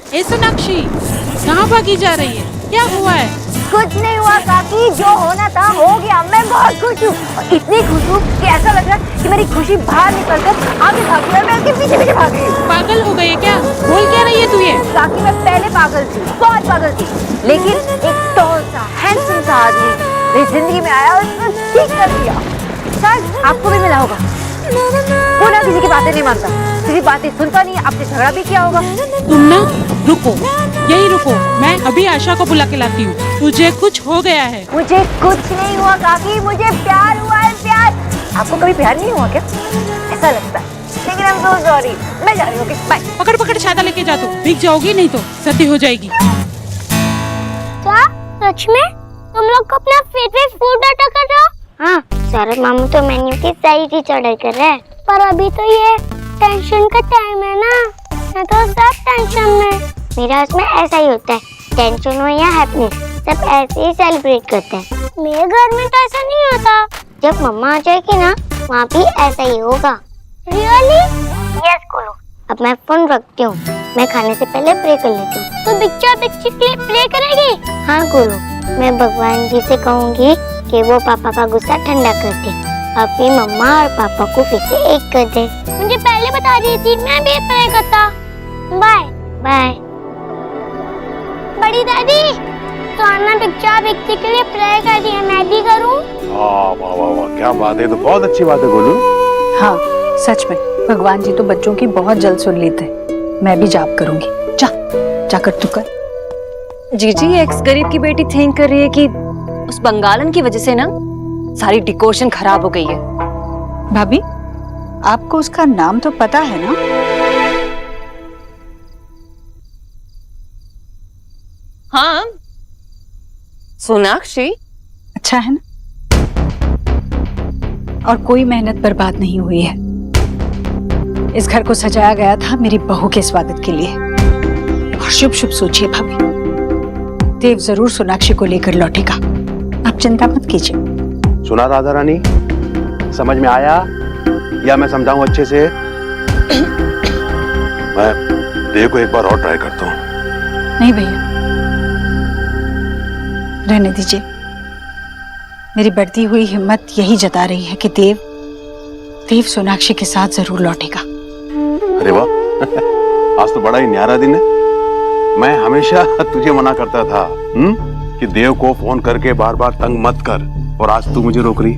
ए सोनाक्षी, कहाँ भागी जा रही है? क्या हुआ है? कुछ नहीं हुआ काकी, जो होना था हो गया। मैं बहुत खुश हूँ, इतनी खुश हूँ कि ऐसा लग रहा है कि मेरी खुशी बाहर निकल कर आगे भागी और मैं उसके पीछे पीछे भाग रही हूँ। पागल हो गई है क्या? बोल क्या रही है तू ये? काकी मैं पहले पागल थी, बहुत पागल थी, लेकिन एक टॉल सा हैंडसम सा आदमी मेरी जिंदगी में आया और उसने ठीक कर दिया। शायद आपको भी मिला होगा। वो ना किसी की बातें नहीं मानता, किसी बातें सुनता नहीं, आपसे झगड़ा भी किया होगा। तुम ना रुको, यही रुको, मैं अभी आशा को बुला के लाती हूँ। तुझे कुछ हो गया है? मुझे कुछ नहीं हुआ काकी, मुझे प्यार हुआ है, प्यार। आपको कभी प्यार नहीं हुआ क्या? ऐसा लगता है, लेकिन I'm so sorry। मैं जा रही हूँ, बाय। पकड़ पकड़ छाता लेके जा, तू भीग जाओगी नहीं तो सर्दी हो जाएगी। क्या सच में तुम लोग को अपना फेवरेट फूड ऑर्डर कर रहे हो? हाँ, शरद मामू तो मेन्यू की सारी चीज ऑर्डर कर रहे हैं, पर अभी तो ये टेंशन का टाइम है ना, मैं तो सब टेंशन में। मेरा उसमें ऐसा ही होता है, टेंशन हो या हैप्पीनेस, सब ऐसे ही सेलिब्रेट करते हैं। मेरे घर में तो ऐसा नहीं होता। जब मम्मा आ जाएगी ना, वहाँ भी ऐसा ही होगा। रियली? यस गोलू। अब मैं फोन रखती हूँ, मैं खाने से पहले प्रे कर लेती हूँ। तो बिच्चा बिच्ची के लिए प्रे करेगी? हाँ गोलू, मैं भगवान जी से कहूँगी कि वो पापा का गुस्सा ठंडा कर दे, अभी मम्मा और पापा को फिर से एक कर दे। मुझे पहले बता दी थी, मैं भी प्रे करता। Bye bye. बड़ी दादी, तो अन्ना बिच्चा बिच्ची के लिए प्रे कर दिया, मैं भी करूँ? वाह वाह वाह, क्या बात है, तो बहुत अच्छी बात है गोलू। हाँ सच में, भगवान जी तो बच्चों की बहुत जल्द सुन लेते हैं। मैं भी जाप करूंगी, जाकर तू कर। जीजी, एक्स गरीब की बेटी थिंक कर रही है कि उस बंगालन की वजह से ना सारी डेकोरेशन खराब हो गई है। भाभी, आपको उसका नाम तो पता है ना? हाँ, सोनाक्षी। अच्छा है ना? और कोई मेहनत बर्बाद नहीं हुई है। इस घर को सजाया गया था मेरी बहू के स्वागत के लिए। और शुभ शुभ सोचिए भाभी, देव जरूर सोनाक्षी को लेकर लौटेगा, आप चिंता मत कीजिए। सुना राधा रानी, समझ में आया या मैं समझाऊं अच्छे से? मैं देव को एक बार और ट्राई करता हूँ। नहीं भैया, रहने दीजिए। मेरी बढ़ती हुई हिम्मत यही जता रही है कि देव सोनाक्षी के साथ जरूर लौटेगा। अरे वाह, आज तो बड़ा ही न्यारा दिन है। मैं हमेशा तुझे मना करता था कि देव को फोन करके बार बार तंग मत कर, और आज तू मुझे रोक रही।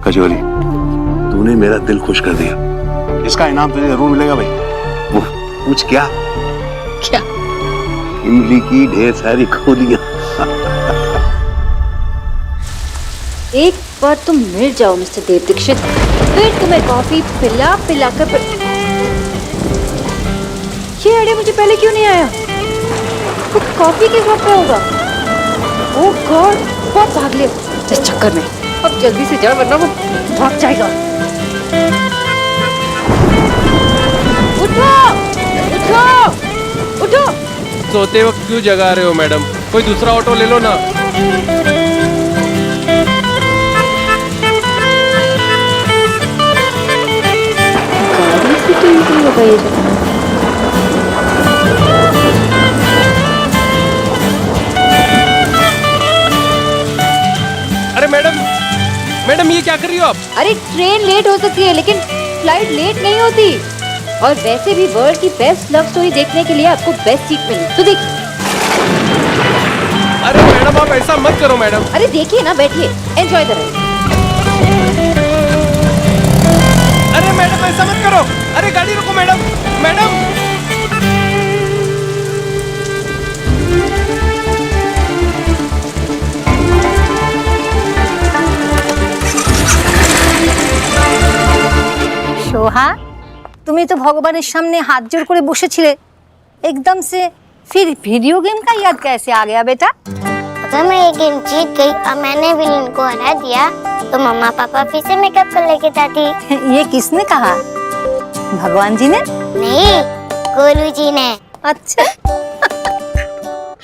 कजोली, तूने मेरा दिल खुश कर दिया। इसका इनाम तुझे जरूर मिलेगा भाई। वो पूछ क्या? क्या? इमली की ढेर सारी खोलियां। एक बार तुम मिल जाओ मिस्टर देव दीक्षित, फिर तुम्हें कॉफी पिला पिला कर ये आइडिया मुझे पहले क्यों नहीं आया? तो कॉफी के वक्त पे होगा। ओह गॉड, बहुत भाग ले इस चक्कर में। अब जल्दी से जा वरना वो भाग जाएगा। उठो उठो उठो। सोते वक्त क्यों जगा रहे हो मैडम? कोई दूसरा ऑटो ले लो ना। गाड़ी से तो इजी होगा ये जाना। अरे मैडम ये क्या कर रही हो आप? अरे ट्रेन लेट हो सकती है लेकिन फ्लाइट लेट नहीं होती। और वैसे भी वर्ल्ड की बेस्ट लव स्टोरी देखने के लिए आपको बेस्ट सीट मिली, तो देखिए। अरे मैडम आप ऐसा मत करो मैडम। अरे देखिए ना, बैठिए, एंजॉय द राइड। अरे मैडम ऐसा मत करो। अरे गाड़ी रोको मैडम। मैडम সোহা, তুমি তো ভগবানের সামনে হাত জোড় করে বসেছিলে, एकदम से फिर वीडियो गेम का याद कैसे आ गया बेटा? अगर मैं ये गेम जीत गई और मैंने विलेन को हरा दिया तो मम्मा पापा फिर से मेकअप कर लेके जाती। ये किसने कहा? भगवान जी ने? नहीं, गोलू जी ने। अच्छा।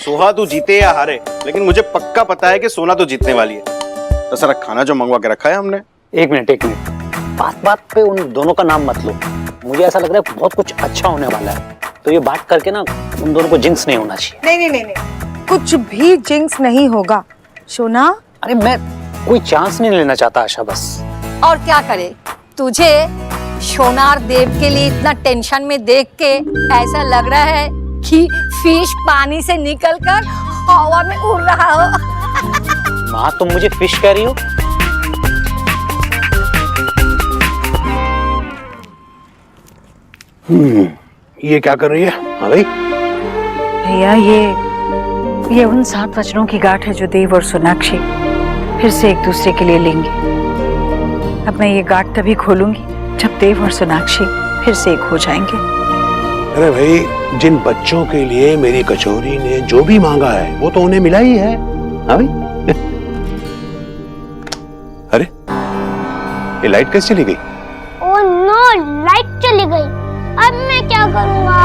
सोहा तू जीते या हारे, लेकिन मुझे पक्का पता है कि सोना तो जीतने वाली है। तो सारा खाना जो मंगवा के रखा है हमने। एक मिनट, बात बात पे उन दोनों का नाम मत लो। मुझे ऐसा लग रहा है बहुत कुछ अच्छा होने वाला है। तो ये बात करके ना उन दोनों को जिंक्स नहीं होना चाहिए। नहीं नहीं नहीं नहीं, कुछ भी जिंक्स नहीं होगा सोना। अरे मैं कोई चांस नहीं लेना चाहता आशा, बस। और क्या करे, तुझे सोनार देव के लिए इतना टेंशन में देख के ऐसा लग रहा है कि फिश पानी से निकलकर हवा में उड़ रहा हो। माँ तुम मुझे फिश कह रही हो? ये क्या कर रही है? हाँ भाई भैया ये उन 7 वचनों की गांठ है जो देव और सोनाक्षी फिर से एक दूसरे के लिए लेंगे। अब मैं ये गांठ तभी खोलूंगी जब देव और सोनाक्षी फिर से एक हो जाएंगे। अरे भाई, जिन बच्चों के लिए मेरी कचौरी ने जो भी मांगा है वो तो उन्हें मिला ही है। हाँ भाई। अरे ये लाइट कैसे चली गई? ओह नो, लाइट चली गई। अब मैं क्या करूँगा?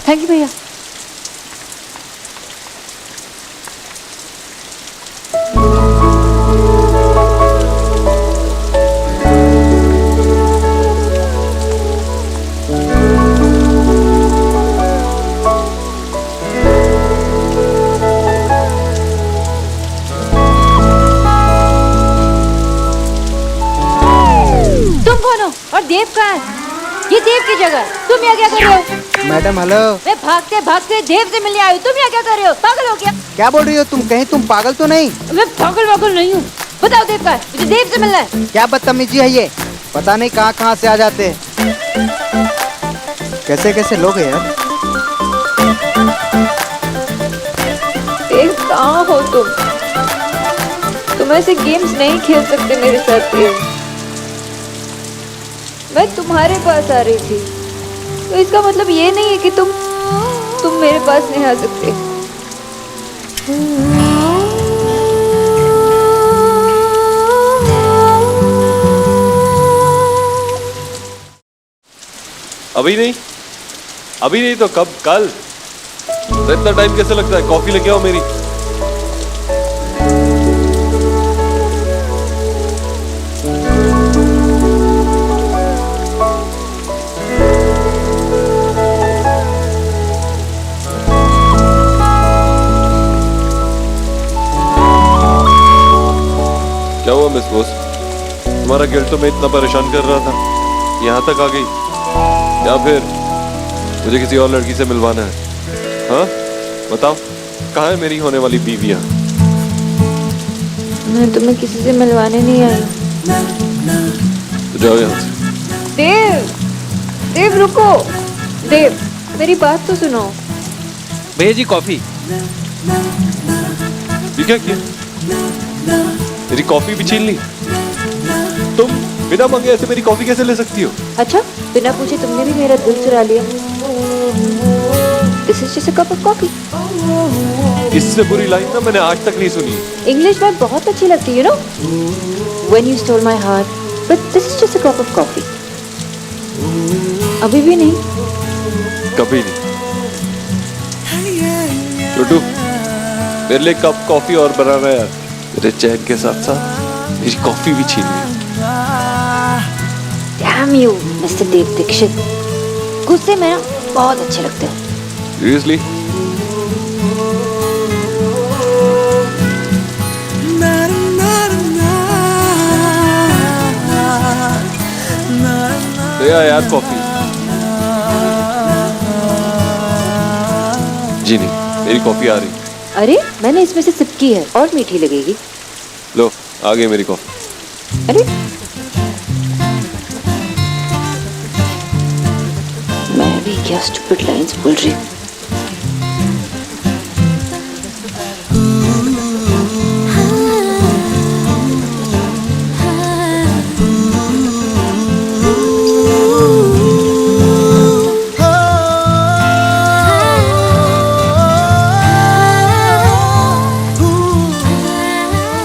थैंक यू भैया। तुम कौन हो और देव कहाँ है? ये देव की जगह, तुम यहाँ क्या कर रहे हो? Madam hello. मैं भागते भागते देव से मिलने आई हूँ, तुम यहाँ क्या कर रहे हो? पागल हो क्या? क्या बोल रही हो तुम? कहीं तुम पागल तो नहीं? मैं पागल नहीं हूँ। बताओ देव कहाँ है? मुझे देव से मिलना है। क्या बदतमीजी है ये? पता नहीं कहाँ से आ जाते हैं। कैसे कैसे लोग हैं यार। देव कहाँ हो तुम ऐसे गेम्स नहीं खेल सकते मेरे साथ देव। मैं तुम्हारे पास आ रही थी, तो इसका मतलब ये नहीं है कि तुम मेरे पास नहीं आ सकते। अभी नहीं तो कब? कल? तो इतना टाइम कैसे लगता है? कॉफी लेके आओ मेरी। क्या हुआ मिस बोस? तुम्हारा गिल्ट तो मैं इतना परेशान कर रहा था, यहाँ तक आ गई? या फिर मुझे किसी और लड़की से मिलवाना है? हाँ बताओ, कहाँ है मेरी होने वाली बीवियाँ? मैं तुम्हें किसी से मिलवाने नहीं आई। तो जाओ यहाँ से। देव रुको। देव मेरी बात तो सुनो। भैया जी कॉफी। ये क्या किया? मेरी कॉफी भी छीन ली? तुम बिना मांगे ऐसे मेरी कॉफी कैसे ले सकती हो? अच्छा, बिना पूछे तुमने भी मेरा दिल चुरा लिया। This is just a cup of coffee. इससे बुरी लाइन ना मैंने आज तक नहीं सुनी। इंग्लिश बात बहुत अच्छी लगती है, you know? When you stole my heart, but this is just a cup of coffee. अभी भी नहीं? कभी नहीं। छोटू, मेरे लिए कप कॉफी और बनाना यार। मेरे चैन के साथ साथ मेरी कॉफी भी छीन ली। Damn you, Mr. देव दीक्षित। गुस्से में ना बहुत अच्छे लगते हो। Seriously? ले आ यार कॉफी। जी नहीं, मेरी कॉफी आ रही। अरे मैंने इसमें से सिप की है, और मीठी लगेगी। लो आ गई मेरी कॉफी। अरे मैं भी क्या स्टूपिड लाइंस बोल रही हूँ।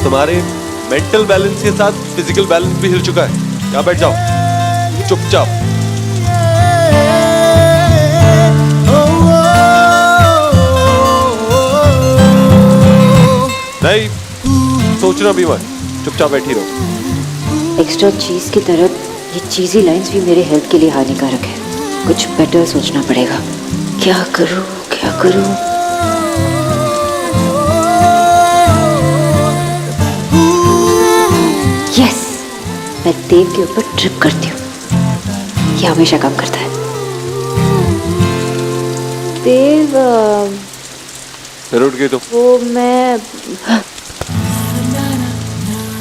तुम्हारे मेंटल बैलेंस के साथ फिजिकल बैलेंस भी हिल चुका है। यहाँ बैठ जाओ चुपचाप। नहीं सोचना भी मत, चुपचाप बैठी रहो। एक्स्ट्रा चीज की तरह ये चीजी लाइंस भी मेरे हेल्थ के लिए हानिकारक है। कुछ बेटर सोचना पड़ेगा। क्या करूं, क्या करूं? यस, मैं देव के ऊपर ट्रिप करती हूँ। ये हमेशा काम करता है। देव, फिर उठ गई तो? वो मैं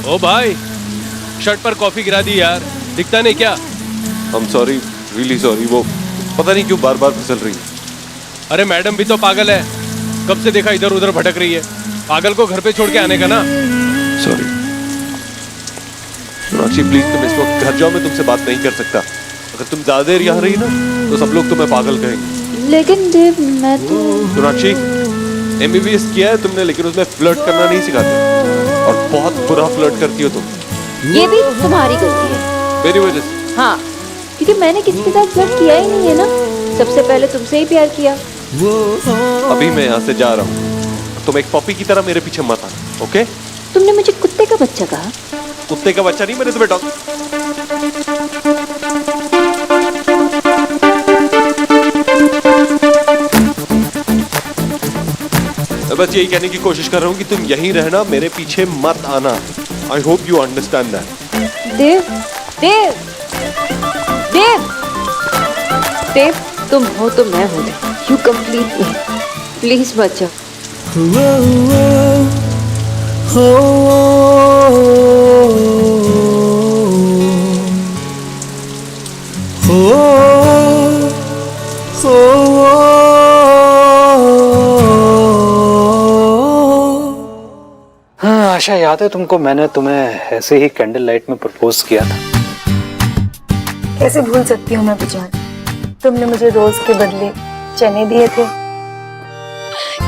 ओ भाई, शर्ट पर कॉफी गिरा दी यार, दिखता नहीं क्या? I'm sorry, really sorry, वो पता नहीं क्यों बार बार फिसल रही है। अरे मैडम भी तो पागल है, कब से देखा इधर उधर भटक रही है। पागल को घर पे छोड़ के आने का ना। सॉरी सोनाक्षी, प्लीज तुम इस वक्त घर जाओ, मैं तुमसे बात नहीं कर सकता। अगर तुम ज्यादा देर यहाँ रही ना तो सब लोग तुम्हें पागल कहेंगे। लेकिन देव, मैं तो सोनाक्षी, MBBS किया है तुमने, लेकिन उसमें फ्लर्ट करना नहीं सिखाते और बहुत बुरा फ्लर्ट करती हो तुम। ये भी तुम्हारी गलती है। मेरी वजह से? हाँ, क्योंकि मैंने किसी के साथ फ्लर्ट किया ही नहीं है ना। सबसे पहले तुमसे ही प्यार किया। अभी मैं यहाँ से जा रहा हूँ, तुम एक पॉपी की तरह मेरे पीछे मत आना, ओके? तुमने मुझे कुत्ते का बच्चा कहा। कुत्ते का बच्चा नहीं, मैंने तुम्हें डॉग। बस यही कहने की कोशिश कर रहा हूँ कि तुम यहीं रहना, मेरे पीछे मत आना। I hope you understand that. Dev, Dev, Dev, Dev, तुम हो तो मैं हूँ। यू कंप्लीट मी, प्लीज मत जाओ। हाँ आशा, याद है तुमको मैंने तुम्हें ऐसे ही कैंडल लाइट में प्रपोज किया था। कैसे भूल सकती हूँ मैं बुझान। तुमने मुझे रोज के बदले चने दिए थे।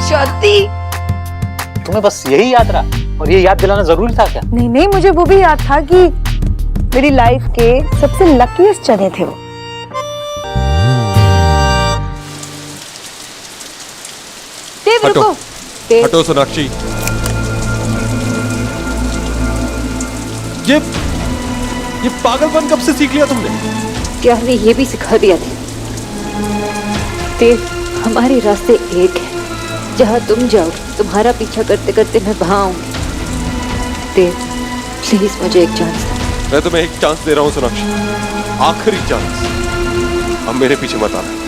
शांति, तुम्हें बस यही याद रहा और ये याद दिलाना जरूरी था क्या? नहीं नहीं, मुझे वो भी याद था कि मेरी लाइफ के सबसे लकीस्ट चने थे वो। देव हटो, रुको। देव, हटो सोनाक्षी। ये पागलपन कब से सीख लिया तुमने? प्यार ने ये भी सिखा दिया था। देव, हमारे रास्ते एक है। जहाँ तुम जाओ, तुम्हारा पीछा करते करते मैं वहां आऊंगी। देव, प्लीज मुझे एक चांस दो। मैं तुम्हें एक चांस दे रहा हूँ सोनाक्षी, आखिरी चांस। अब मेरे पीछे मत आना।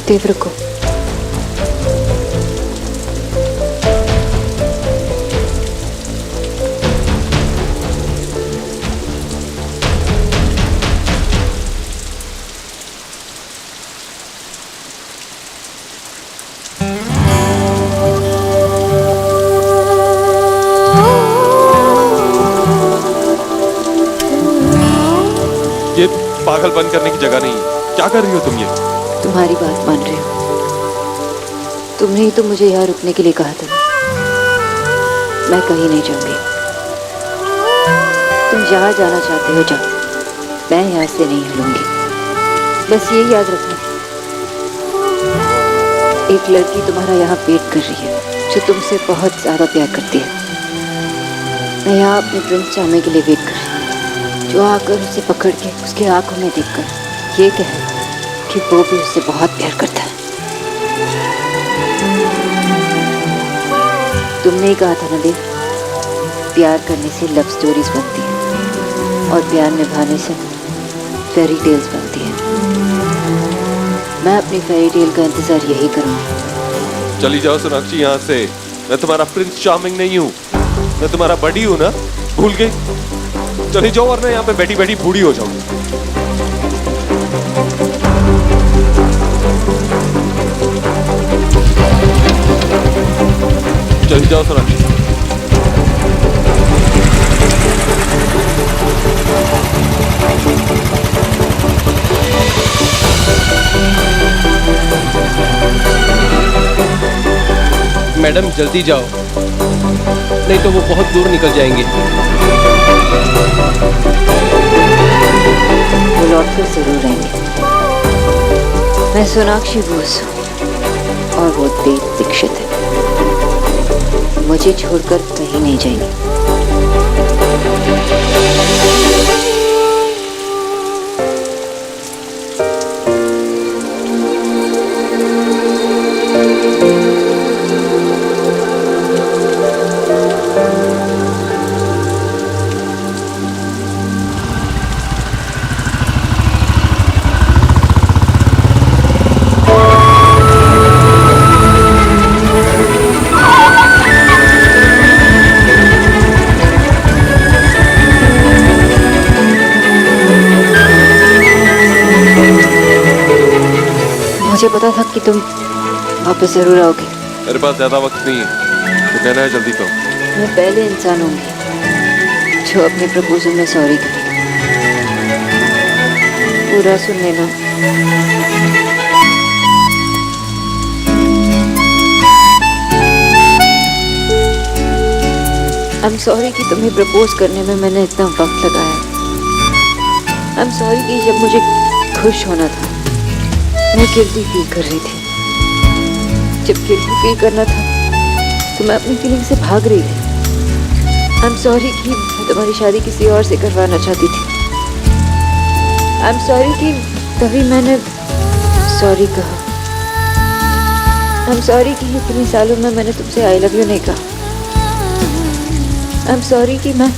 देव रुको। ये पागलपन करने की जगह नहीं है। क्या कर रही हो तुम ये? तुम्हारी बात मान रही हूँ। तुमने ही तो मुझे यहाँ रुकने के लिए कहा था। मैं कहीं नहीं जाऊंगी। तुम जहाँ जाना चाहते हो जाओ, मैं यहाँ से नहीं हिलूंगी। बस ये याद रखना, एक लड़की तुम्हारा यहाँ वेट कर रही है जो तुमसे बहुत ज्यादा प्यार करती है। मैं यहाँ अपने प्रिंस चार्मिंग के लिए वेट कर रही हूँ, जो आकर उसे पकड़ के उसके आंखों में देखकर ये कहे कि वो भी उससे बहुत प्यार करता है। तुमने ही कहा था ना देव, प्यार करने से लव स्टोरीज बनती हैं और प्यार निभाने से फेरी टेल्स बनती हैं। मैं अपनी फेरी टेल का इंतजार यही करूंगी। चली जाओ सोनाक्षी यहाँ से। मैं तुम्हारा प्रिंस चार्मिंग नहीं हूँ, मैं तुम्हारा बडी हूँ ना, भूल गई? चली जाओ वरना यहाँ पे बैठी बैठी बूढ़ी हो जाऊंगी। चली जाओ सोनाक्षी। मैडम जल्दी जाओ, नहीं तो वो बहुत दूर निकल जाएंगे। वो लौट कर जरूर आएंगे। मैं सोनाक्षी बोस हूँ और वो देव दीक्षित है। मुझे छोड़कर कहीं नहीं जाएगी। मुझे पता था कि तुम वापस जरूर आओगे। मेरे पास ज्यादा वक्त नहीं है, तो कहना है जल्दी कहो। मैं पहले इंसान होंगी जो अपने प्रपोजल में सॉरी करेगी। पूरा सुन लेना। आई एम सॉरी कि तुम्हें प्रपोज करने में मैंने इतना वक्त लगाया। आई एम सॉरी कि जब मुझे खुश होना था मैं गिल्टी फील कर रही थी। जब गिल्टी फील करना था तो मैं अपनी फीलिंग से भाग रही थी। आई एम सॉरी कि मैं तुम्हारी शादी किसी और से करवाना चाहती थी। आई एम सॉरी कि तभी मैंने सॉरी कहा। आई एम सॉरी कि इतने सालों में मैंने तुमसे आई लव यू नहीं कहा। आई एम सॉरी कि मैं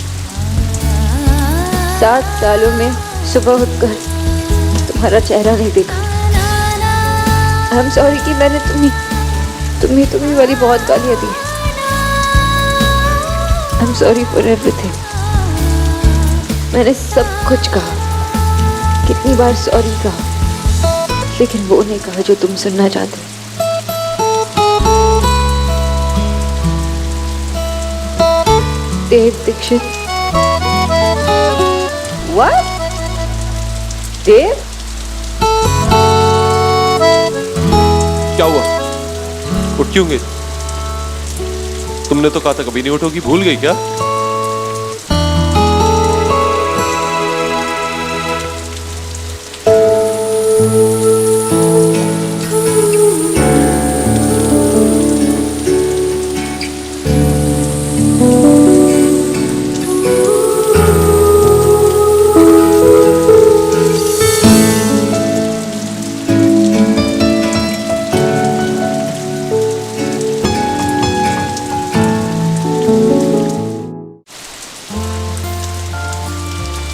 7 सालों में सुबह उठकर तुम्हारा चेहरा नहीं देखा। आई एम सॉरी कि मैंने तुम्हें वाली बहुत गालियां दी। I am sorry for everything. मैंने सब कुछ कहा, कितनी बार सॉरी कहा, लेकिन वो नहीं कहा जो तुम सुनना चाहते। देव दीक्षित। What? देव? क्या हुआ? उठ क्यों गई? तुमने तो कहा था कभी नहीं उठोगी, भूल गई क्या?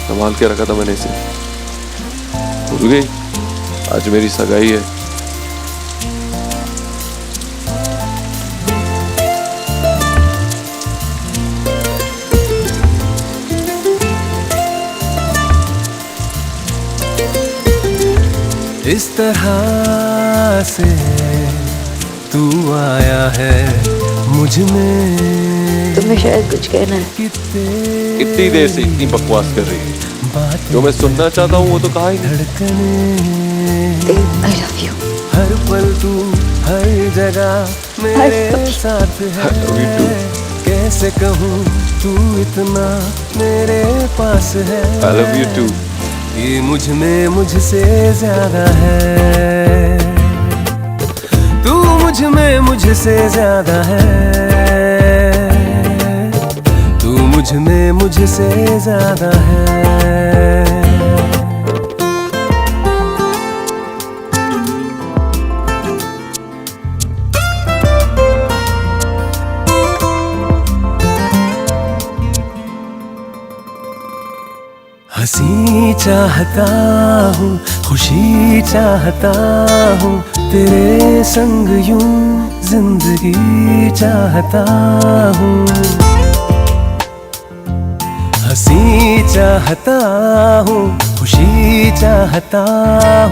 संभाल के रखा था मैंने इसे, भूल गई? आज मेरी सगाई है। इस तरह से तू आया है मुझ में। तुम्हें शायद कुछ कहना है। इतनी देर से इतनी बकवास कर रही है, जो मैं सुनना चाहता हूँ वो तो कहा ही नहीं। I love you। हर पल तू हर जगह मेरे साथ है। कैसे कहूँ तू इतना मेरे पास है। I love you too। ये मुझ में मुझसे ज्यादा है, तू मुझ में मुझसे ज्यादा है, तू मुझ में मुझसे ज्यादा है। हंसी चाहता हूँ, खुशी चाहता हूँ, तेरे संग यूं जिंदगी चाहता हूँ। हंसी चाहता हूँ, खुशी चाहता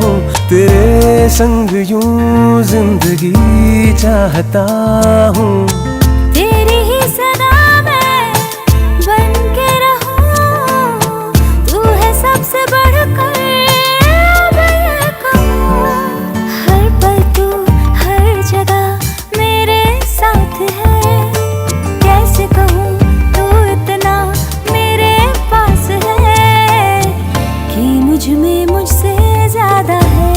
हूँ, तेरे संग यूं जिंदगी चाहता हूँ। तेरी ही सदा में बन के रहूं, तू है सबसे बढ़कर। अब ये कहूं, हर पल तू हर जगह मेरे साथ है। कैसे कहूं तू इतना मेरे पास है, कि मुझ में मुझसे ज्यादा है।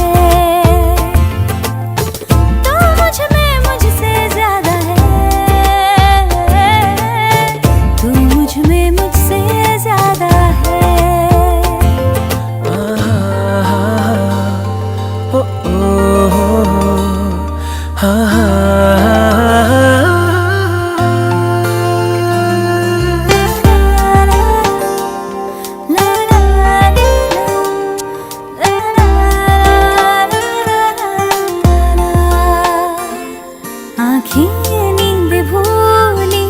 हाँ हाँ आँखें नींद भूली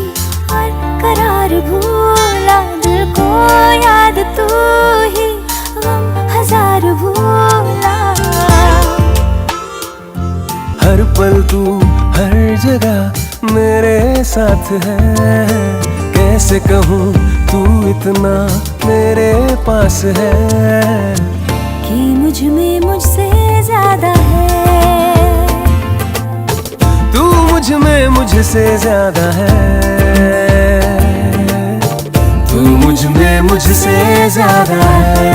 और करार भूला, दिल को याद तू ही गम हजार भूला। हर पल तू हर जगह मेरे साथ है, कैसे कहूँ तू इतना मेरे पास है कि मुझ में मुझसे ज्यादा है, तू मुझ में मुझसे ज्यादा है, तू मुझ में मुझसे ज्यादा है,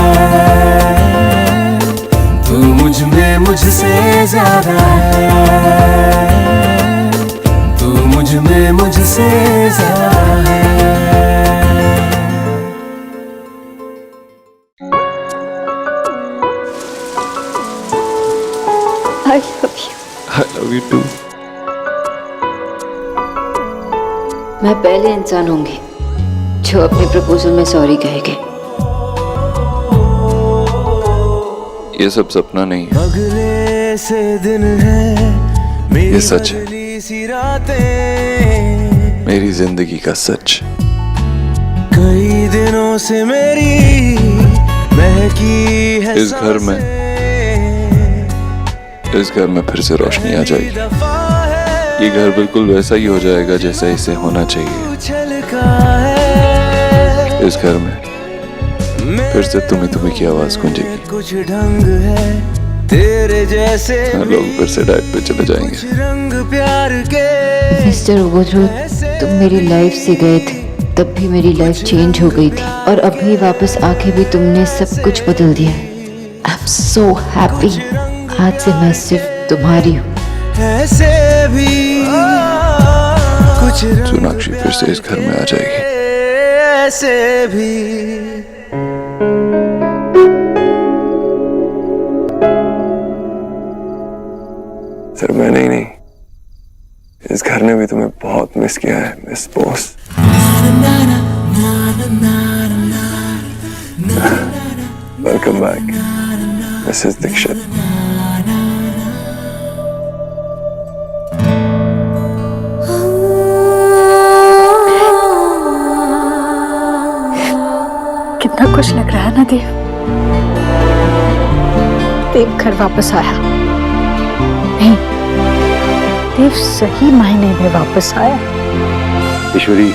तू मुझ में मुझसे ज्यादा है, तू मुझ में मुझसे ज्यादा है। I love you. I love you too. मैं पहले इंसान होंगी जो अपने प्रपोजल में सॉरी कहेगी। ये सब सपना नहीं है, अगले से दिन है, ये सच है, मेरी जिंदगी का सच। कई दिनों से मेरी महकी है इस घर में फिर से रोशनी आ जाएगी। ये घर बिल्कुल वैसा ही हो जाएगा जैसा इसे होना चाहिए। इस घर में फिर से तुम्ही की आवाज गूंजेगी। कुछ ढंग है तेरे जैसे, लोग फिर से डाइट पे चले जाएंगे। रंग प्यार के मिस्टर ओवररोड, तुम मेरी लाइफ से गए थे तब भी मेरी लाइफ चेंज हो गई थी, और अभी वापस आके भी तुमने सब कुछ बदल दिया। I am so happy. आज से मैं सिर्फ तुम्हारी हूँ। ऐसे भी कुछ सोनाक्षी फिर से इस घर में आ जाएगी। ऐसे भी सिर्फ मैंने ही नहीं, इस घर ने भी तुम्हें बहुत मिस किया है miss boss. Welcome back Mrs Dikshit. कितना खुश लग रहा है ना देव। देव घर वापस आया। नहीं, देव सही मायने में वापस आया। ईश्वरी,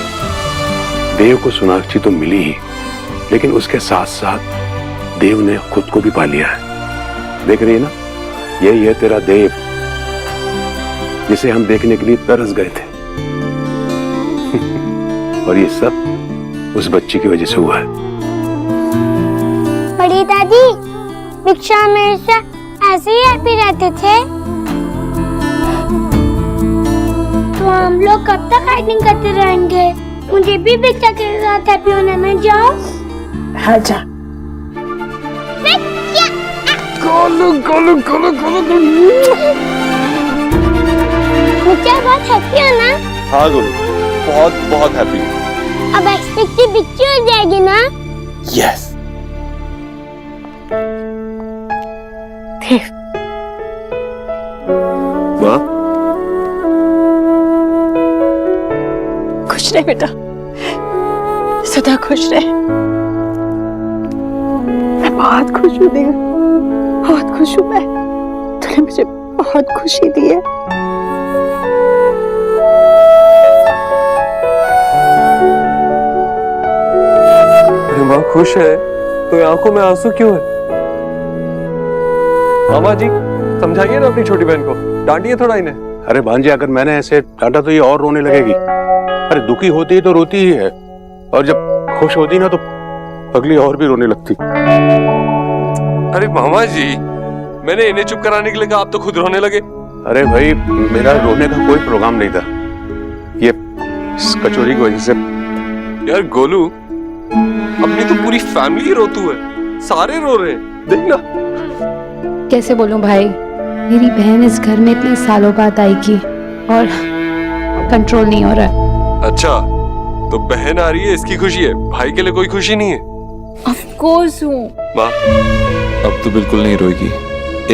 देव को सोनाक्षी तो मिली ही, लेकिन उसके साथ साथ देव ने खुद को भी पा लिया है। देख रही है ना, यही है तेरा देव जिसे हम देखने के लिए तरस गए थे। और ये सब उस बच्ची की वजह से हुआ है। बड़ी दादी, भिक्षा हमेशा ऐसे ही हैप्पी रहते थे, तो हम लोग कब तक हाइडिंग करते रहेंगे? मुझे भी भिक्षा के साथ हैप्पी होना, मैं जाऊं? हाँ जा। मुझे बहुत हैप्पी हो ना? हाँ गोलू, बहुत बहुत हैप्पी। अब एक्सपेक्टेड भिक्षा हो जाएगी ना? यस। देव, माँ, खुश रहे बेटा, सदा खुश रहे। मैं बहुत खुश हूँ देव, बहुत खुश हूँ मैं। तूने मुझे बहुत खुशी दी है। अरे माँ खुश है तो आंखों में आंसू क्यों है? मामा जी समझाइए ना अपनी छोटी बहन को, डांटिए थोड़ा इन्हें। अरे भांजे, अगर मैंने ऐसे डांटा तो ये और रोने लगेगी। अरे दुखी होती है तो रोती ही है, और जब खुश होती ना तो पगली और भी रोने लगती। अरे मामा जी, मैंने इन्हें चुप कराने के लिए कहा, आप तो खुद रोने लगे। अरे भाई, मेरा रोने का कोई प्रोग्राम नहीं था, ये इस कचौरी की वजह से। यार गोलू, अपनी तो पूरी फैमिली रोतू है, सारे रो रहे हैं, देखना। कैसे बोलूं भाई, मेरी बहन इस घर में इतने सालों बाद आएगी और कंट्रोल नहीं हो रहा है। अच्छा, तो बहन आ रही है इसकी खुशी है, भाई के लिए कोई खुशी नहीं है? ऑफ कोर्स हूँ। माँ, अब तो बिल्कुल नहीं रोएगी।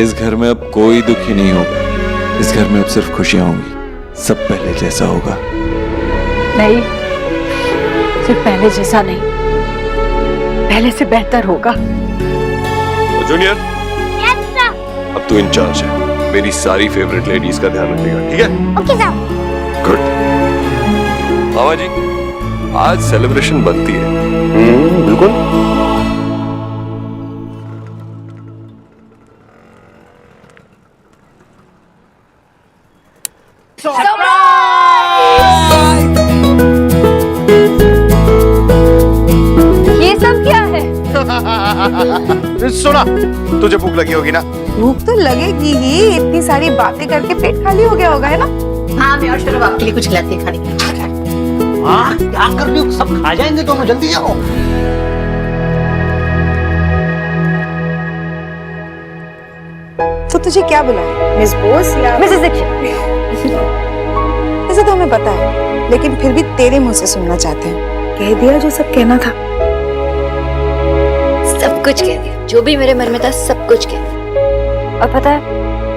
इस घर में अब कोई दुखी नहीं होगा। इस घर में अब सिर्फ खुशियां होंगी। सब पहले जैसा होगा। नहीं, सिर्फ पहले जैसा नहीं, पहले से बेहतर होगा। तो जूनियर, अब तू इंचार्ज है। मेरी सारी फेवरेट लेडीज का ध्यान रखेगा, ठीक है? Okay sir. गुड। मामा जी, आज सेलिब्रेशन बनती है। बिल्कुल। ये सब क्या है? सुना, तुझे भूख लगी होगी ना? भूख तो लगेगी ही, इतनी सारी बातें करके पेट खाली हो गया होगा, है ना? हाँ, मैं और शर्म आपके लिए कुछ लाती है खाने के लिए। हाँ, क्या कर रही हो? सब खा जाएंगे दोनों, जल्दी जाओ। तो तुझे क्या बुलाया, मिस बोस या मिसेस दीक्षित? ऐसा तो हमें पता है, लेकिन फिर भी तेरे मुंह से सुनना चाहते हैं। कह दिया जो सब कहना था। सब कुछ कह दिया, जो भी मेरे मन में था सब कुछ कह दिया। और पता है,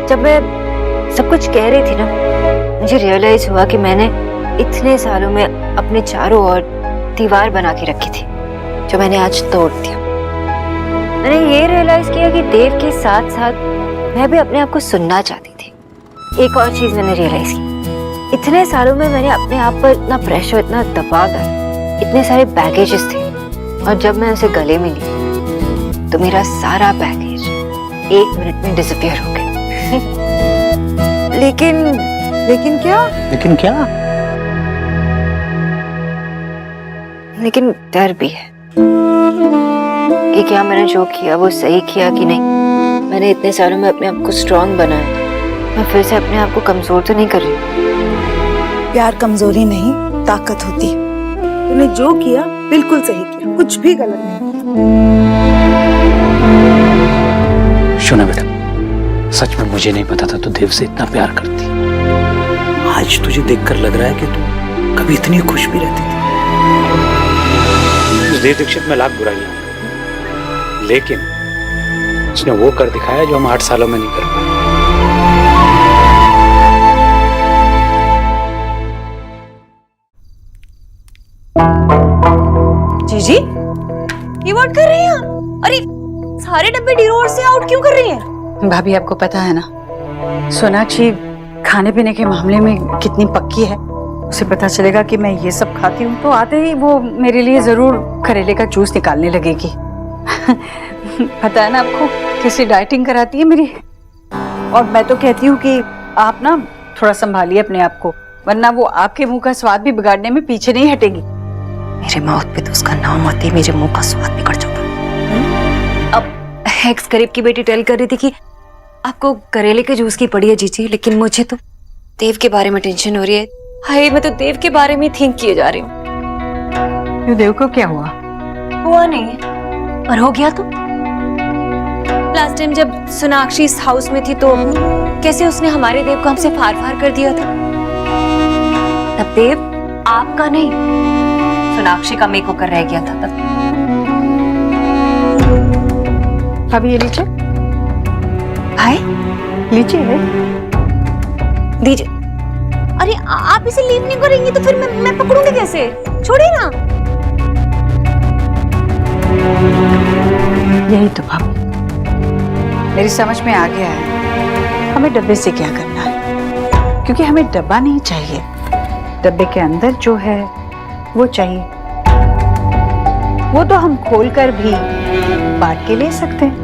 जब मैं सब कुछ कह रही थी ना, मुझे रियलाइज हुआ कि मैंने इतने सालों में अपने चारों ओर दीवार बना के रखी थी, जो मैंने आज तोड़ दिया। मैंने ये रियलाइज किया कि देव के साथ साथ मैं भी अपने आप को सुनना चाहती थी। एक और चीज मैंने रियलाइज की, इतने सालों में मैंने अपने आप पर इतना प्रेशर, इतना दबाव डाला, इतने सारे बैगेजेस थे, और जब मैं उसे गले मिली तो मेरा सारा बैगेज 1 मिनट में डिसअपियर हो गया। लेकिन क्या? लेकिन क्या? लेकिन डर भी है कि क्या मैंने जो किया वो सही किया कि नहीं। मैंने इतने सालों में अपने आप को स्ट्रांग बनाया, मैं फिर से अपने आप को कमजोर तो नहीं कर रही हूँ। प्यार कमजोरी नहीं, ताकत होती है। तूने जो किया बिल्कुल सही किया, कुछ भी गलत नहीं। सुना बेटा, सच में मुझे नहीं पता था तू देव से इतना प्यार करती। आज तुझे देखकर लग रहा है कि तू कभी इतनी खुश भी रहती थी। उस देव दीक्षित में लाख बुराइयां, लेकिन उसने वो कर दिखाया जो हम 8 सालों में नहीं कर पाए। जीजी, ये व्हाट कर रही हैं? अरे सारे डब्बे डिरोर से आउट क्यों कर रही हैं? भाभी, आपको पता है ना, सोनाक्षी खाने पीने के मामले में कितनी पक्की है। उसे पता चलेगा कि मैं ये सब खाती हूँ तो आते ही वो मेरे लिए जरूर करेले का जूस निकालने लगेगी। पता है ना आपको, कैसी डाइटिंग कराती है मेरी। और मैं तो कहती हूँ कि आप ना थोड़ा संभालिए अपने आप को, वरना वो आपके मुंह का स्वाद भी बिगाड़ने में पीछे नहीं हटेगी। मेरे माउथ पे तो उसका नाम आते ही मेरे मुंह का स्वाद बिगड़ जाता। अब एक्स करीब की बेटी टेल कर रही थी कि आपको करेले के जूस की पड़ी है जीजी, लेकिन मुझे तो देव के बारे में टेंशन हो रही है। हाय, मैं तो देव के बारे में थिंक किए जा रही हूँ। देव को क्या हुआ? हुआ नहीं, पर हो गया तो। लास्ट टाइम जब सोनाक्षी इस हाउस में थी तो कैसे उसने हमारे देव को हमसे फार फार कर दिया था। तब देव आपका नहीं, सोनाक्षी का मेक ओवर रह गया था तब। अभी ये लीजिए। भाई लीजिए। दीजिए। अरे आप इसे लीव नहीं करेंगी तो फिर मैं पकड़ूंगी कैसे? छोड़िए ना। यही तो भाभी, मेरी समझ में आ गया है हमें डब्बे से क्या करना है, क्योंकि हमें डब्बा नहीं चाहिए, डब्बे के अंदर जो है वो चाहिए। वो तो हम खोलकर भी बांट के ले सकते हैं।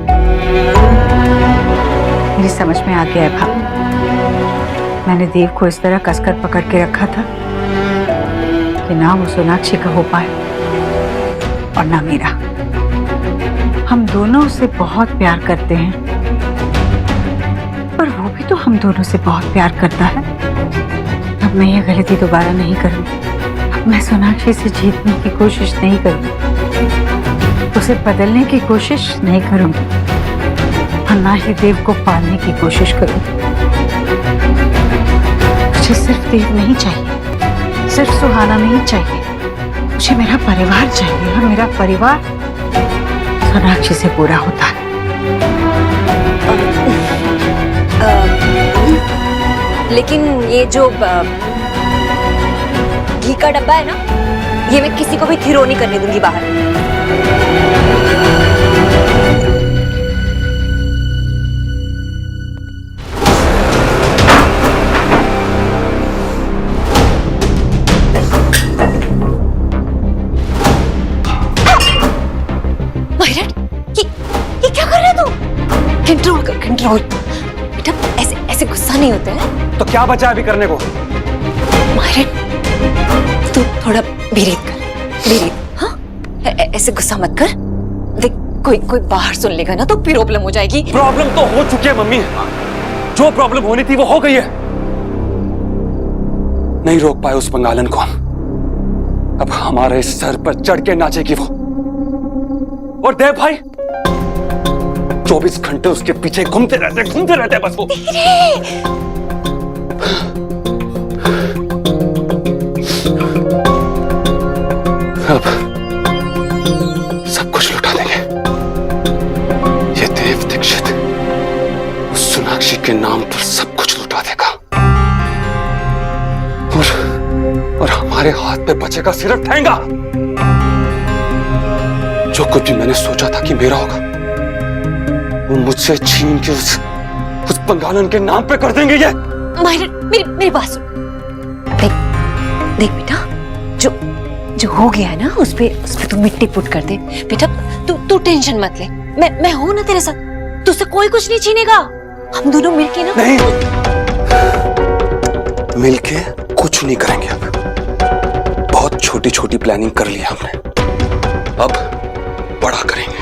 मेरी समझ में आ गया है भाभी, मैंने देव को इस तरह कसकर पकड़ के रखा था कि ना वो सोनाक्षी का हो पाए और ना मेरा। हम दोनों उससे बहुत प्यार करते हैं, पर वो भी तो हम दोनों से बहुत प्यार करता है। अब मैं ये गलती दोबारा नहीं करूंगी। अब मैं सोनाक्षी से जीतने की कोशिश नहीं करूंगी, उसे बदलने की कोशिश नहीं करूंगी, और ना ही देव को पालने की कोशिश करूंगी। मुझे सिर्फ देव नहीं चाहिए, सिर्फ सुहाना नहीं चाहिए, मुझे मेरा परिवार चाहिए और मेरा परिवार सोनाक्षी से पूरा होता है। लेकिन ये जो घी का डब्बा है ना, ये मैं किसी को भी थ्रो नहीं करने दूंगी बाहर। ये क्या कर रहे हो तुम? कंट्रोल कर, कंट्रोल। बेटा ऐसे गुस्सा नहीं होता है। तो क्या बचा अभी करने को? माहिर, तू थोड़ा ब्रीथ कर, ब्रीथ। हाँ, ऐसे गुस्सा मत कर। देख, कोई बाहर सुन लेगा ना तो प्रॉब्लम हो जाएगी। प्रॉब्लम तो हो चुकी है मम्मी, जो प्रॉब्लम होनी थी वो हो गई है। नहीं रोक पाए उस बंगालन को हम, अब हमारे सर पर चढ़ के नाचेगी वो। और देव भाई 24 घंटे उसके पीछे घूमते रहते बस वो। अब सब कुछ लुटा देंगे। ये देव दीक्षित उस सोनाक्षी के नाम पर सब कुछ लुटा देगा और हमारे हाथ पे बचेगा सिर्फ ठेंगा। जो कुछ भी मैंने सोचा था कि मेरा होगा वो मुझसे छीन के उस बंगालन के नाम पे कर देंगे ये। माहिर, मेरी बात सुन। देख बेटा, जो हो गया है ना उस पे तू मिट्टी पुट कर दे। बेटा तू टेंशन मत ले, मैं हूं ना तेरे साथ, तुझसे कोई कुछ नहीं छीनेगा। हम दोनों मिलके ना। नहीं, मिलके कुछ नहीं करेंगे। अब बहुत छोटी छोटी प्लानिंग कर ली हमने, अब बड़ा करेंगे।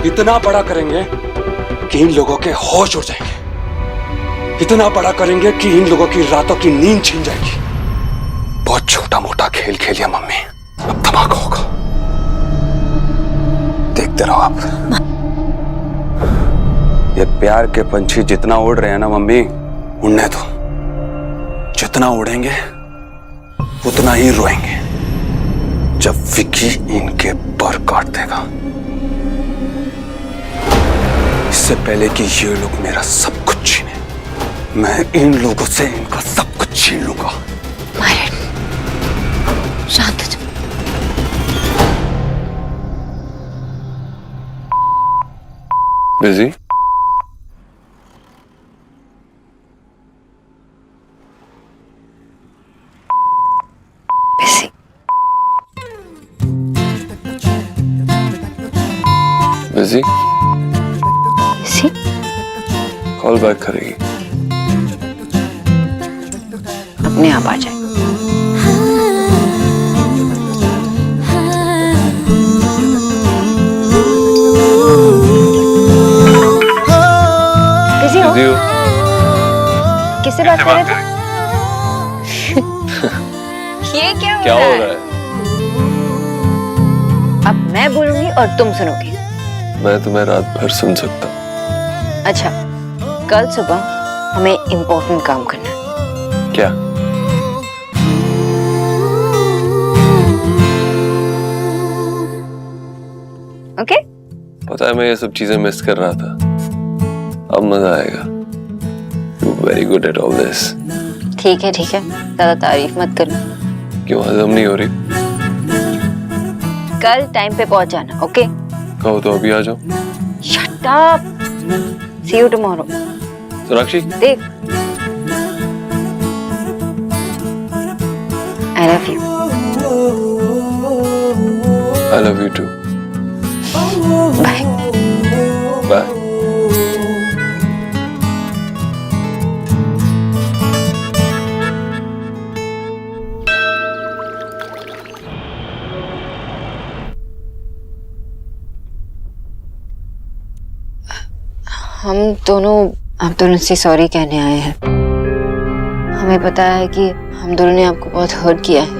इतना बड़ा करेंगे कि इन लोगों के होश उड़ जाएंगे, इतना बड़ा करेंगे कि इन लोगों की रातों की नींद छीन जाएगी। बहुत छोटा मोटा खेल खेलिया मम्मी, अब धमाका होगा, देखते रहो आप। ये प्यार के पंछी जितना उड़ रहे हैं ना मम्मी, उड़ने दो। जितना उड़ेंगे उतना ही रोएंगे जब विकी इनके पर काट देगा। इससे पहले कि ये लोग मेरा सब कुछ छीने, मैं इन लोगों से इनका सब कुछ छीन लूंगा। माहिर, शांत हो जा। बिजी? बिजी? कॉल बैक करेगी? अपने आप आ जाए। बिजी हो? किससे बात कर रहे थे? ये क्या हो रहा है? अब मैं बोलूंगी और तुम सुनोगे। मैं तुम्हें रात भर सुन सकता हूँ। अच्छा, कल सुबह हमें इम्पोर्टेंट काम करना है। क्या? ओके? पता है मैं ये सब चीजें मिस कर रहा था, अब मजा आएगा। You're very good at all this. ठीक है, ज्यादा तारीफ मत करो। क्यों हजम नहीं हो रही? कल टाइम पे पहुंच जाना, ओके? कहो तो अभी आ जाओ। Shut up. See you tomorrow. Sonakshi? देख, I love you. I love you too. Bye. Bye. हम दोनों से सॉरी कहने आए हैं। हमें पता है कि हम दोनों ने आपको बहुत हर्ट किया है।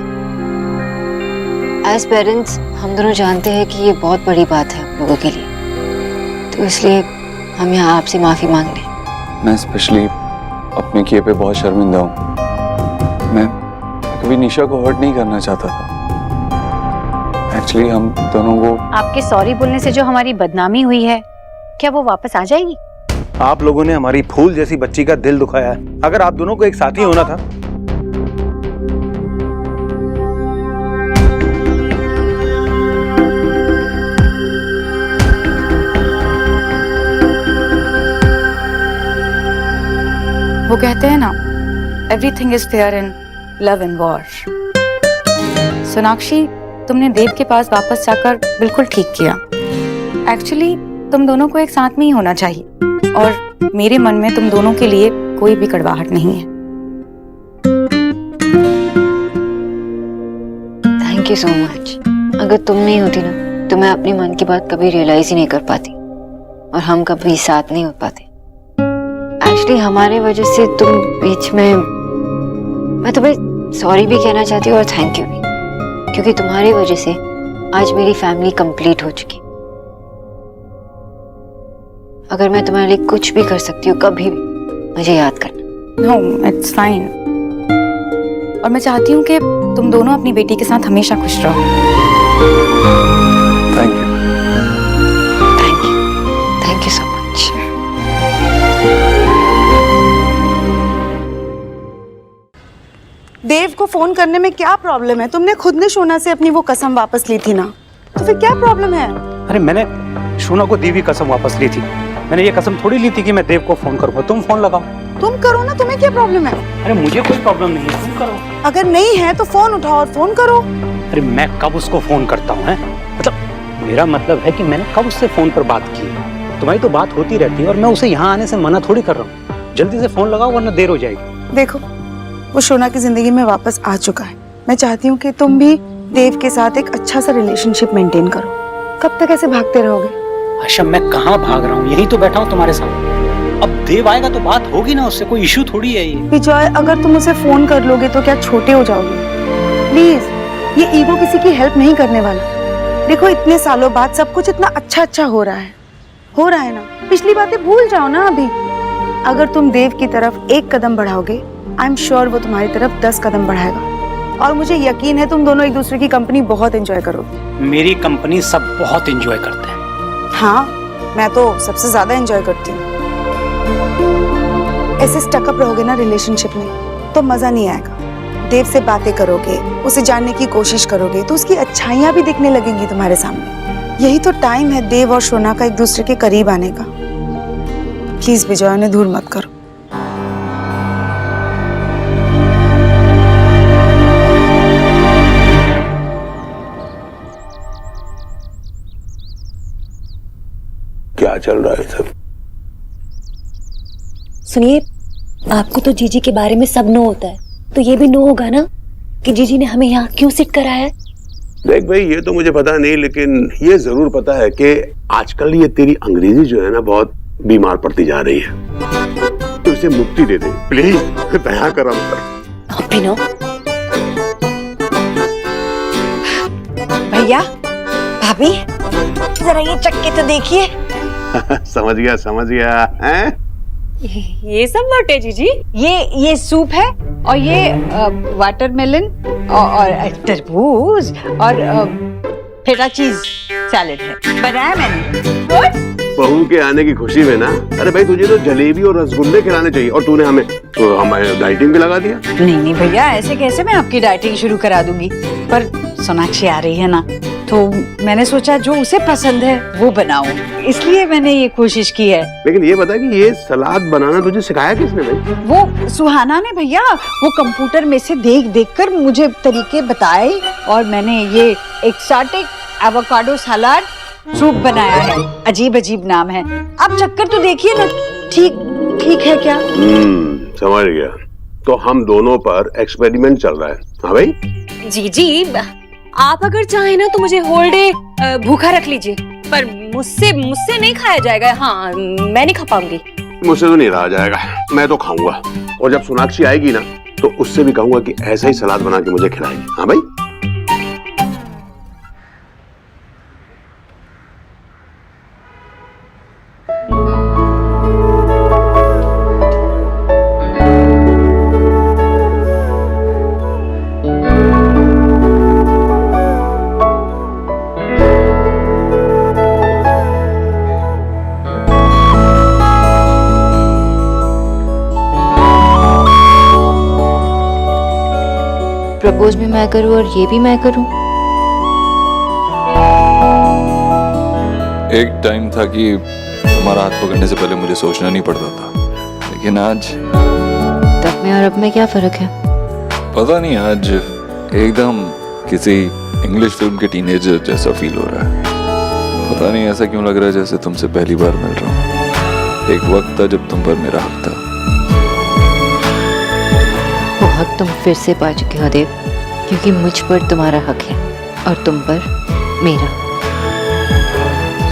एज पेरेंट्स हम दोनों जानते हैं कि ये बहुत बड़ी बात है हम लोगों के लिए, तो इसलिए हम यहाँ आपसे माफी मांग रहे हैं। मैं स्पेशली अपने किए पे बहुत शर्मिंदा हूँ। मैं कभी निशा को हर्ट नहीं करना चाहता था। एक्चुअली हम दोनों को आपके सॉरी बोलने से जो हमारी बदनामी हुई है, क्या वो वापस आ जाएगी? आप लोगों ने हमारी फूल जैसी बच्ची का दिल दुखाया है। अगर आप दोनों को एक साथ ही होना था। वो कहते हैं ना, everything is fair in love and war. Sonakshi, तुमने देव के पास वापस जाकर बिल्कुल ठीक किया। एक्चुअली तुम दोनों को एक साथ में ही होना चाहिए और मेरे मन में तुम दोनों के लिए कोई भी कड़वाहट नहीं है। Thank you so much. अगर तुम नहीं होती ना तो मैं अपने मन की बात कभी रियलाइज ही नहीं कर पाती और हम कभी साथ नहीं हो पाते। एक्चुअली हमारे वजह से तुम बीच में, मैं तुम्हें सॉरी भी कहना चाहती हूँ और थैंक यू भी, क्योंकि तुम्हारी वजह से आज मेरी फैमिली कंप्लीट हो चुकी। अगर मैं तुम्हारे लिए कुछ भी कर सकती हूँ कभी भी, मुझे याद करना। No, it's fine. और मैं चाहती हूँ कि तुम दोनों अपनी बेटी के साथ हमेशा खुश रहो। Thank you. Thank you so much. Dev को फोन करने में क्या प्रॉब्लम है? तुमने खुद ने शोना से अपनी वो कसम वापस ली थी ना, तो फिर क्या प्रॉब्लम है? अरे मैंने शोना को दी हुई कसम वापस ली थी। मैंने ये कसम थोड़ी ली थी कि मैं देव को फोन करूंगा। तुम फोन लगाओ। तुम करो ना, तुम्हें क्या प्रॉब्लम है? अरे मुझे कोई प्रॉब्लम नहीं है, तुम करो। अगर नहीं है तो फोन उठाओ और फोन करो। अरे मैं कब उसको फोन करता हूँ? मतलब मेरा मतलब है कि मैंने कब उससे फोन पर बात की है। तुम्हारी तो बात होती रहती है और मैं उसे यहाँ आने से मना थोड़ी कर रहा हूँ। जल्दी से फोन लगाओ वरना देर हो जाएगी। देखो, वो शोना की जिंदगी में वापस आ चुका है। मैं चाहती हूँ कि तुम भी देव के साथ एक अच्छा सा रिलेशनशिप मेंटेन करो। कब तक ऐसे भागते रहोगे? आशा, मैं कहाँ भाग रहा हूँ, यही तो बैठा हूँ तुम्हारे साथ। अब देव आएगा तो बात होगी ना, उससे कोई इशू थोड़ी है ये। विजय, अगर तुम उसे फोन कर लोगे तो क्या छोटे हो जाओगे? प्लीज, ये ईगो किसी की हेल्प नहीं करने वाला। देखो, इतने सालों बाद सब कुछ इतना अच्छा हो रहा है ना। पिछली बातें भूल जाओ ना अभी। अगर तुम देव की तरफ एक कदम बढ़ाओगे, आई एम श्योर वो तुम्हारी तरफ 10 कदम बढ़ाएगा। और मुझे यकीन है तुम दोनों एक दूसरे की कंपनी बहुत एंजॉय करोगे। मेरी कंपनी सब बहुत एंजॉय करते हैं। हाँ, मैं तो सबसे ज्यादा एंजॉय करती हूँ। ऐसे स्टकअप रहोगे ना रिलेशनशिप में तो मजा नहीं आएगा। देव से बातें करोगे, उसे जानने की कोशिश करोगे तो उसकी अच्छाइयाँ भी दिखने लगेंगी तुम्हारे सामने। यही तो टाइम है देव और शोना का एक दूसरे के करीब आने का। प्लीज विजय, उन्हें दूर मत करो। क्या चल रहा है सब? सुनिए, आपको तो जीजी के बारे में सब नो होता है, तो ये भी नो होगा ना कि जीजी ने हमें यहाँ क्यों सिट कराया है? देख भाई, ये तो मुझे पता नहीं, लेकिन ये जरूर पता है कि आजकल ये तेरी अंग्रेजी जो है ना बहुत बीमार पड़ती जा रही है। तो इसे मुक्ति दे दे प्लीज, दया कर हम पर। पिनो, भैया, भाभी, जरा ये चक्के तो देखिए। समझ गया हैं? ये सब व्हाट है जीजी? ये सूप है और ये वाटरमेलन और तरबूज और फेटा चीज सैलेड है। बनाया मैंने। बहू के आने की खुशी में ना। अरे भाई, तुझे तो जलेबी और रसगुल्ले खिलाने चाहिए और तूने हमें डाइटिंग भी लगा दिया। नहीं भैया, ऐसे कैसे मैं आपकी डाइटिंग शुरू करा दूंगी। पर सोनाक्षी आ रही है ना, तो मैंने सोचा जो उसे पसंद है वो बनाऊं, इसलिए मैंने ये कोशिश की है। लेकिन ये बता कि ये सलाद बनाना तुझे सिखाया किसने भाई? वो सुहाना ने भैया। वो कंप्यूटर में से देख कर मुझे तरीके बताए और मैंने ये एक्सोटिक एवोकाडो सलाद सूप बनाया है। अजीब नाम है। आप चक्कर तो देखिए ना, ठीक है क्या? समझ गया। तो हम दोनों पर एक्सपेरिमेंट चल रहा है। हाँ भाई जीजी, आप अगर चाहें ना तो मुझे होल डे भूखा रख लीजिए, पर मुझसे नहीं खाया जाएगा। हाँ, मैं नहीं खा पाऊंगी। मुझसे तो नहीं रहा जाएगा, मैं तो खाऊंगा। और जब सोनाक्षी आएगी ना तो उससे भी कहूंगा कि ऐसा ही सलाद बना के मुझे खिलाएगी। हाँ भाई। प्रपोज भी मैं करूं और ये भी मैं करूं? एक टाइम था कि तुम्हारा हाथ पकड़ने से पहले मुझे सोचना नहीं पड़ता था, लेकिन आज तब में और अब में क्या फर्क है? पता नहीं, आज एकदम किसी इंग्लिश फिल्म के टीनेजर जैसा फील हो रहा है। पता नहीं ऐसा क्यों लग रहा है जैसे तुमसे पहली बार मिल रहा हूँ। एक वक्त था जब तुम पर मेरा हक था। वो हक तुम फिर से पा चुके हो देव, क्योंकि मुझ पर तुम्हारा हक है और तुम पर मेरा।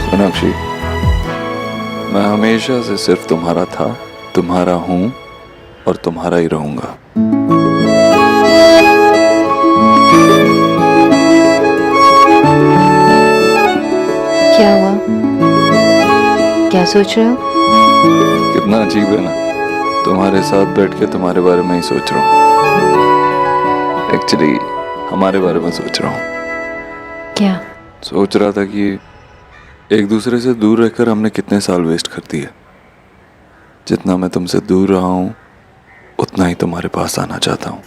सोनाक्षी, मैं हमेशा से सिर्फ तुम्हारा था, तुम्हारा हूं और तुम्हारा ही रहूंगा। क्या हुआ? क्या सोच रहे हो? कितना अजीब है ना, तुम्हारे साथ बैठ के तुम्हारे बारे में ही सोच रहा हूँ। एक्चुअली हमारे बारे में सोच रहा हूँ। क्या सोच रहा था कि एक दूसरे से दूर रहकर हमने कितने साल वेस्ट कर दिए। जितना मैं तुमसे दूर रहा हूँ उतना ही तुम्हारे पास आना चाहता हूँ।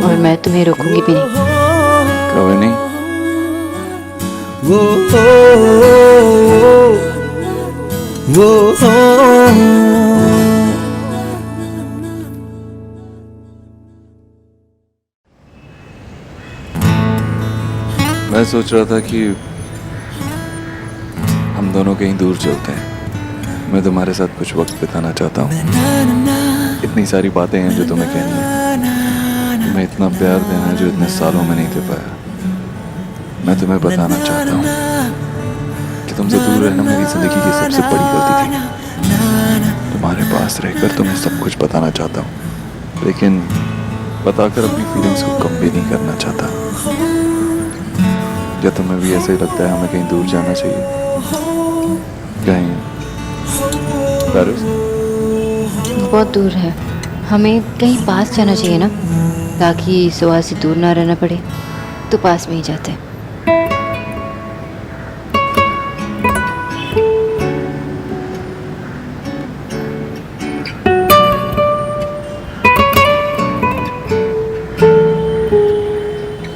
और मैं तुम्हें रोकूंगी भी नहीं। कभी नहीं। मैं सोच रहा था कि हम दोनों कहीं दूर चलते हैं। मैं तुम्हारे साथ कुछ वक्त बिताना चाहता हूँ। इतनी सारी बातें हैं जो तुम्हें कहनी है। तुम्हें इतना प्यार देना है जो इतने सालों में नहीं दे पाया। मैं तुम्हें बताना चाहता हूँ कि तुमसे दूर रहना मेरी जिंदगी की सबसे बड़ी गलती थी। तुम्हारे पास रहकर तुम्हें सब कुछ बताना चाहता हूँ, लेकिन बताकर अपनी फीलिंग्स को कम भी नहीं करना चाहता। क्या तुम्हें भी ऐसे ही लगता है हमें कहीं दूर जाना चाहिए? कहीं पेरिस? बहुत दूर है, हमें कहीं पास जाना चाहिए ना, ताकि सुहा से दूर ना रहना पड़े। तो पास में ही जाते हैं।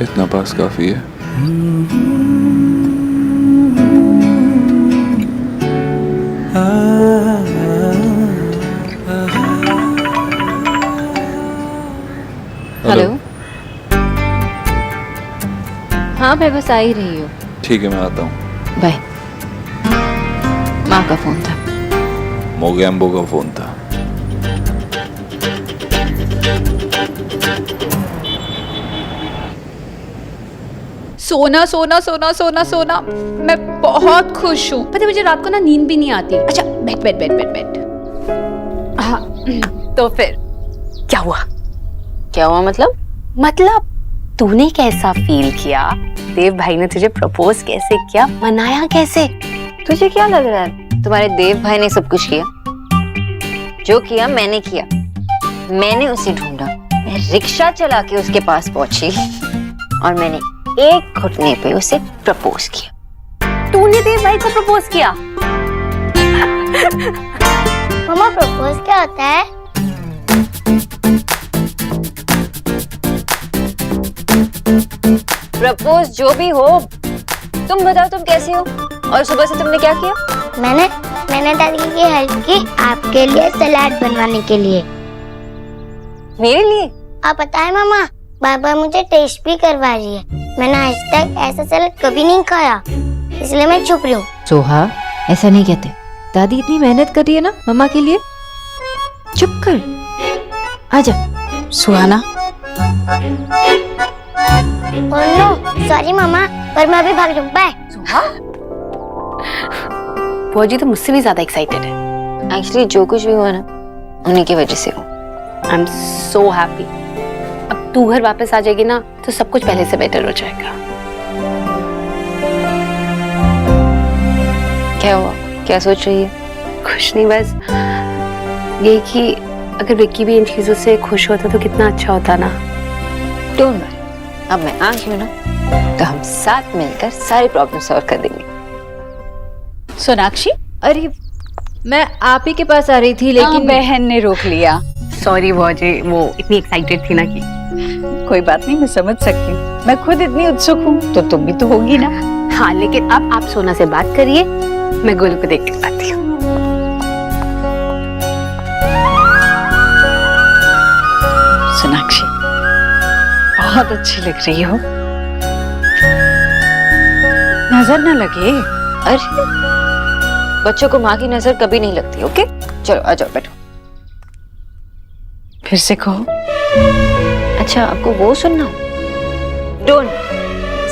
इतना पास काफी है। हेलो। हाँ मैं बस आ ही रही हूँ। ठीक है, मैं आता हूँ। बाय। माँ का फोन था। मोगैम्बो का फोन था। सोना सोना सोना सोना सोना, मैं बहुत खुश हूँ। पता है मुझे रात को ना नींद भी नहीं आती। अच्छा बैठ बैठ बैठ बैठ बैठ। हाँ तो फिर क्या हुआ? क्या हुआ मतलब? मतलब तूने कैसा फील किया? देव भाई ने तुझे प्रपोज कैसे किया? मनाया कैसे? तुझे क्या लग रहा है तुम्हारे देव भाई ने सब कुछ किया? जो किया मैंने किया। मैंने उसे ढूंढा, मैं रिक्शा चला के उसके पास पहुंची और मैंने एक घुटने पे उसे प्रपोज किया। तूने देव भाई को प्रपोज किया? मम्मा प्रपोज क्या होता है? प्रपोज जो भी हो, तुम बताओ तुम कैसी हो और सुबह से तुमने क्या किया? मैंने दादी की हेल्प की आपके लिए सलाद बनवाने के लिए। मेरे लिए? आप पता है मामा, बाबा मुझे टेस्ट भी करवा रही है। मैंने आज तक ऐसा सलाद कभी नहीं खाया, इसलिए मैं चुप रही हूँ। सोहा, ऐसा नहीं कहते। दादी इतनी मेहनत कर रही है ना मम्मा के लिए। चुप कर, आजा। सुहाना। सॉरी मामा, पर मैं अभी भाग जाऊँ। बाय। बुआ जी तो मुझसे भी ज्यादा एक्साइटेड है। एक्चुअली जो कुछ भी हुआ ना उन्हीं की वजह से हुआ। I am so happy. अब तू घर वापस आ जाएगी ना तो सब कुछ पहले से बेटर हो जाएगा। क्या हुआ? क्या सोच रही है? कुछ नहीं, बस ये कि अगर विक्की भी इन चीजों से खुश होता तो कितना अच्छा होता ना। डोंट वरी, अब मैं आ गई हूँ ना, तो हम साथ मिलकर सारी प्रॉब्लम सॉल्व कर देंगे। सोनाक्षी, अरे मैं आप ही के पास आ रही थी, लेकिन बहन ने रोक लिया। सॉरी वो इतनी एक्साइटेड थी ना कि। कोई बात नहीं, मैं समझ सकती हूँ। मैं खुद इतनी उत्सुक हूँ तो तुम भी तो होगी ना। हाँ, लेकिन अब आप सोना से बात करिए, मैं गोलू को देख के आती हूँ। सोनाक्षी, बहुत अच्छी लग रही हो, नजर न लगे। अरे बच्चों को माँ की नजर कभी नहीं लगती। ओके चलो आ जाओ, बैठो। फिर से कहो। अच्छा, आपको वो सुनना? डोंट,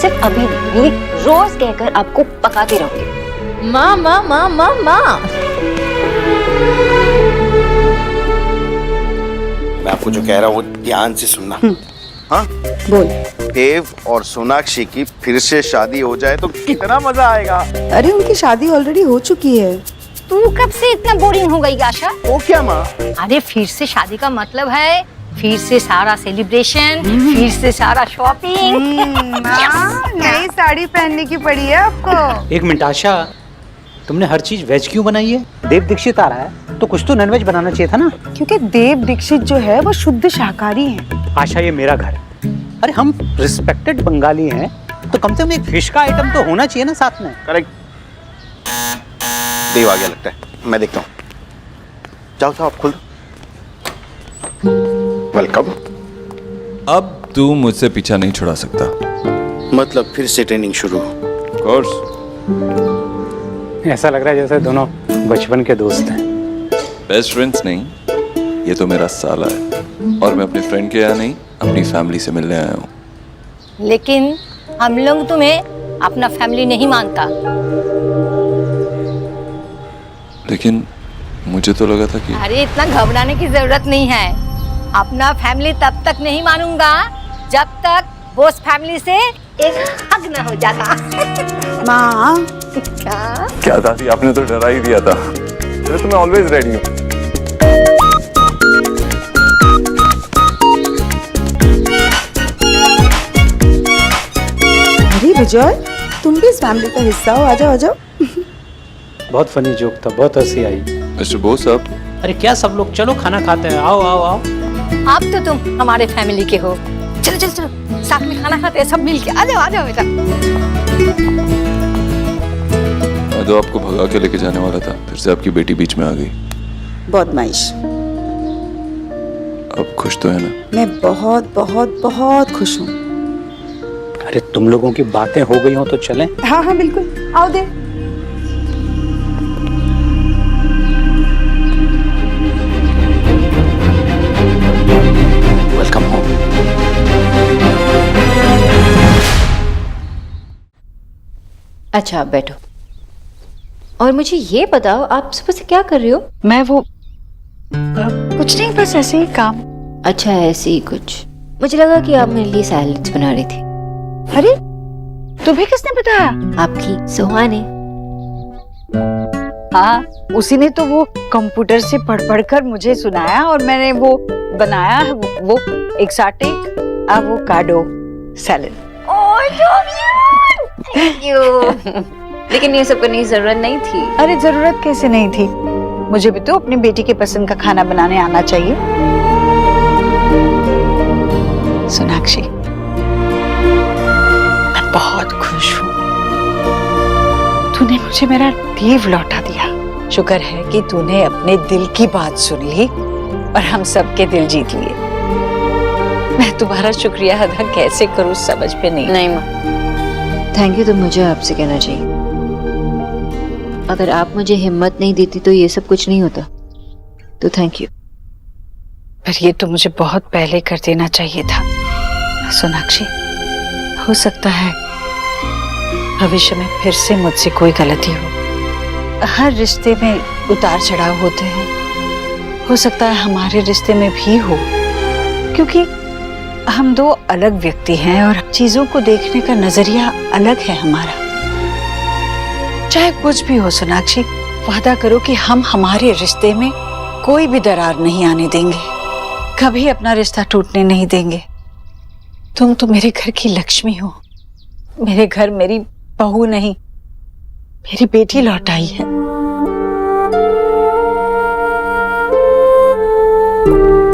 सिर्फ अभी नहीं, ये रोज कहकर आपको पकाती रहूंगी। माँ माँ माँ माँ माँ। मैं आपको जो कह रहा हूँ ध्यान से सुनना। हाँ बोल। देव और सोनाक्षी की फिर से शादी हो जाए तो कितना मजा आएगा। अरे उनकी शादी ऑलरेडी हो चुकी है। तू कब से इतना बोरिंग हो गई आशा? वो क्या माँ? अरे फिर से शादी का मतलब है फिर से सारा सेलिब्रेशन, फिर से सारा शॉपिंग। नई साड़ी पहनने की पड़ी है आपको। एक मिनट आशा, तुमने हर चीज वेज क्यों बनाई है? देव दीक्षित आ रहा है तो कुछ तो नॉनवेज बनाना चाहिए था ना। क्योंकि देव दीक्षित जो है वो शुद्ध शाकाहारी है। आशा, ये मेरा घर है। अरे हम रिस्पेक्टेड बंगाली हैं, तो कम से कम एक फिश का आइटम तो होना चाहिए ना साथ में। करेक्ट। देव आ गया लगता है, मैं देखता हूँ। जाओ जाओ, आप खुल दो। वेलकम। अब तू मुझसे पीछा नहीं छुड़ा सकता। मतलब फिर से ट्रेनिंग शुरू? कोर्स। ऐसा लग रहा है जैसे दोनों बचपन के दोस्त हैं। बेस्ट फ्रेंड्स नहीं, ये तो मेरा साला है, और मैं अपने फ्रेंड के यहाँ नहीं, अपनी फैमिली से मिलने आया हूँ। लेकिन हम लोग तुम्हें अपना फैमिली नहीं मानता। लेकिन मुझे तो लगा था कि अरे इतना घबराने की जरूरत नहीं है। अपना फैमिली तब तक नहीं मानूंगा जब तक बॉस फैमिली से एक हग न हो जाता। माँ क्या दादी, आपने तो डरा ही दिया था। मैं ऑलवेज रेडी हूँ। अरे विजय, तुम भी इस फैमिली का हिस्सा हो। आ जाओ आ जाओ। बहुत फनी जोक था, बहुत हंसी आई। मिस्टर बोस साहब। अरे क्या सब लोग, चलो खाना खाते हैं। आओ आओ आओ। अब तो तुम हमारे फैमिली के हो। चलो चलो चलो, साथ में खाना खाते हैं सब मिलके। आ जाओ बेटा। मैं तो आपको भगा के लेके जाने वाला था, फिर से आपकी बेटी बीच में आ गई। बदमाइश। अब खुश तो है ना? मैं बहुत बहुत बहुत खुश हूँ। अरे तुम लोगों की बातें हो गई हो तो चलें? हाँ हाँ बिल्कुल, आओ दे। Welcome home. अच्छा आप बैठो, और मुझे ये बताओ आप सुबह से क्या कर रही हो? मैं वो कुछ नहीं, बस ऐसे ही काम। अच्छा ऐसे ही कुछ। मुझे लगा कि आप मेरे लिए सैलेड्स बना रही थी। अरे तुम्हें किसने बताया? आपकी सोहा ने। हाँ, उसी ने तो वो कंप्यूटर से पढ़ कर मुझे सुनाया और मैंने वो बनाया वो exotic avocado salad. Thank you. लेकिन ये सब करने की जरूरत नहीं थी। अरे जरूरत कैसे नहीं थी, मुझे भी तो अपनी बेटी के पसंद का खाना बनाने आना चाहिए। सोनाक्षी, मैं बहुत खुश हूँ। तूने मुझे मेरा देव लौटा दिया। शुक्र है कि तूने अपने दिल की बात सुन ली और हम सबके दिल जीत लिए। मैं तुम्हारा शुक्रिया अदा कैसे करूँ समझ पे नहीं माँ, थैंक यू तो मुझे आपसे कहना चाहिए। अगर आप मुझे हिम्मत नहीं देती तो ये सब कुछ नहीं होता। तो थैंक यू। पर ये तो मुझे बहुत पहले कर देना चाहिए था। सोनाक्षी, हो सकता है भविष्य में फिर से मुझसे कोई गलती हो। हर रिश्ते में उतार चढ़ाव होते हैं, हो सकता है हमारे रिश्ते में भी हो, क्योंकि हम दो अलग व्यक्ति हैं और चीजों को देखने का नजरिया अलग है हमारा। चाहे कुछ भी हो सोनाक्षी, वादा करो कि हम हमारे रिश्ते में कोई भी दरार नहीं आने देंगे, कभी अपना रिश्ता टूटने नहीं देंगे। तुम तो मेरे घर की लक्ष्मी हो। मेरे घर मेरी बहू नहीं, मेरी बेटी लौट आई है।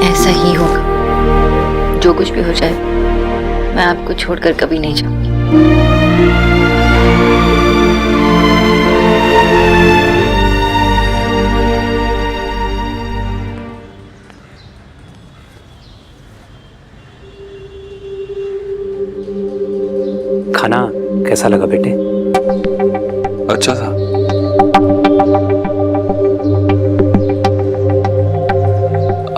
ऐसा ही होगा। जो कुछ भी हो जाए, मैं आपको छोड़कर कभी नहीं जाऊंगी। खाना कैसा लगा बेटे? अच्छा था।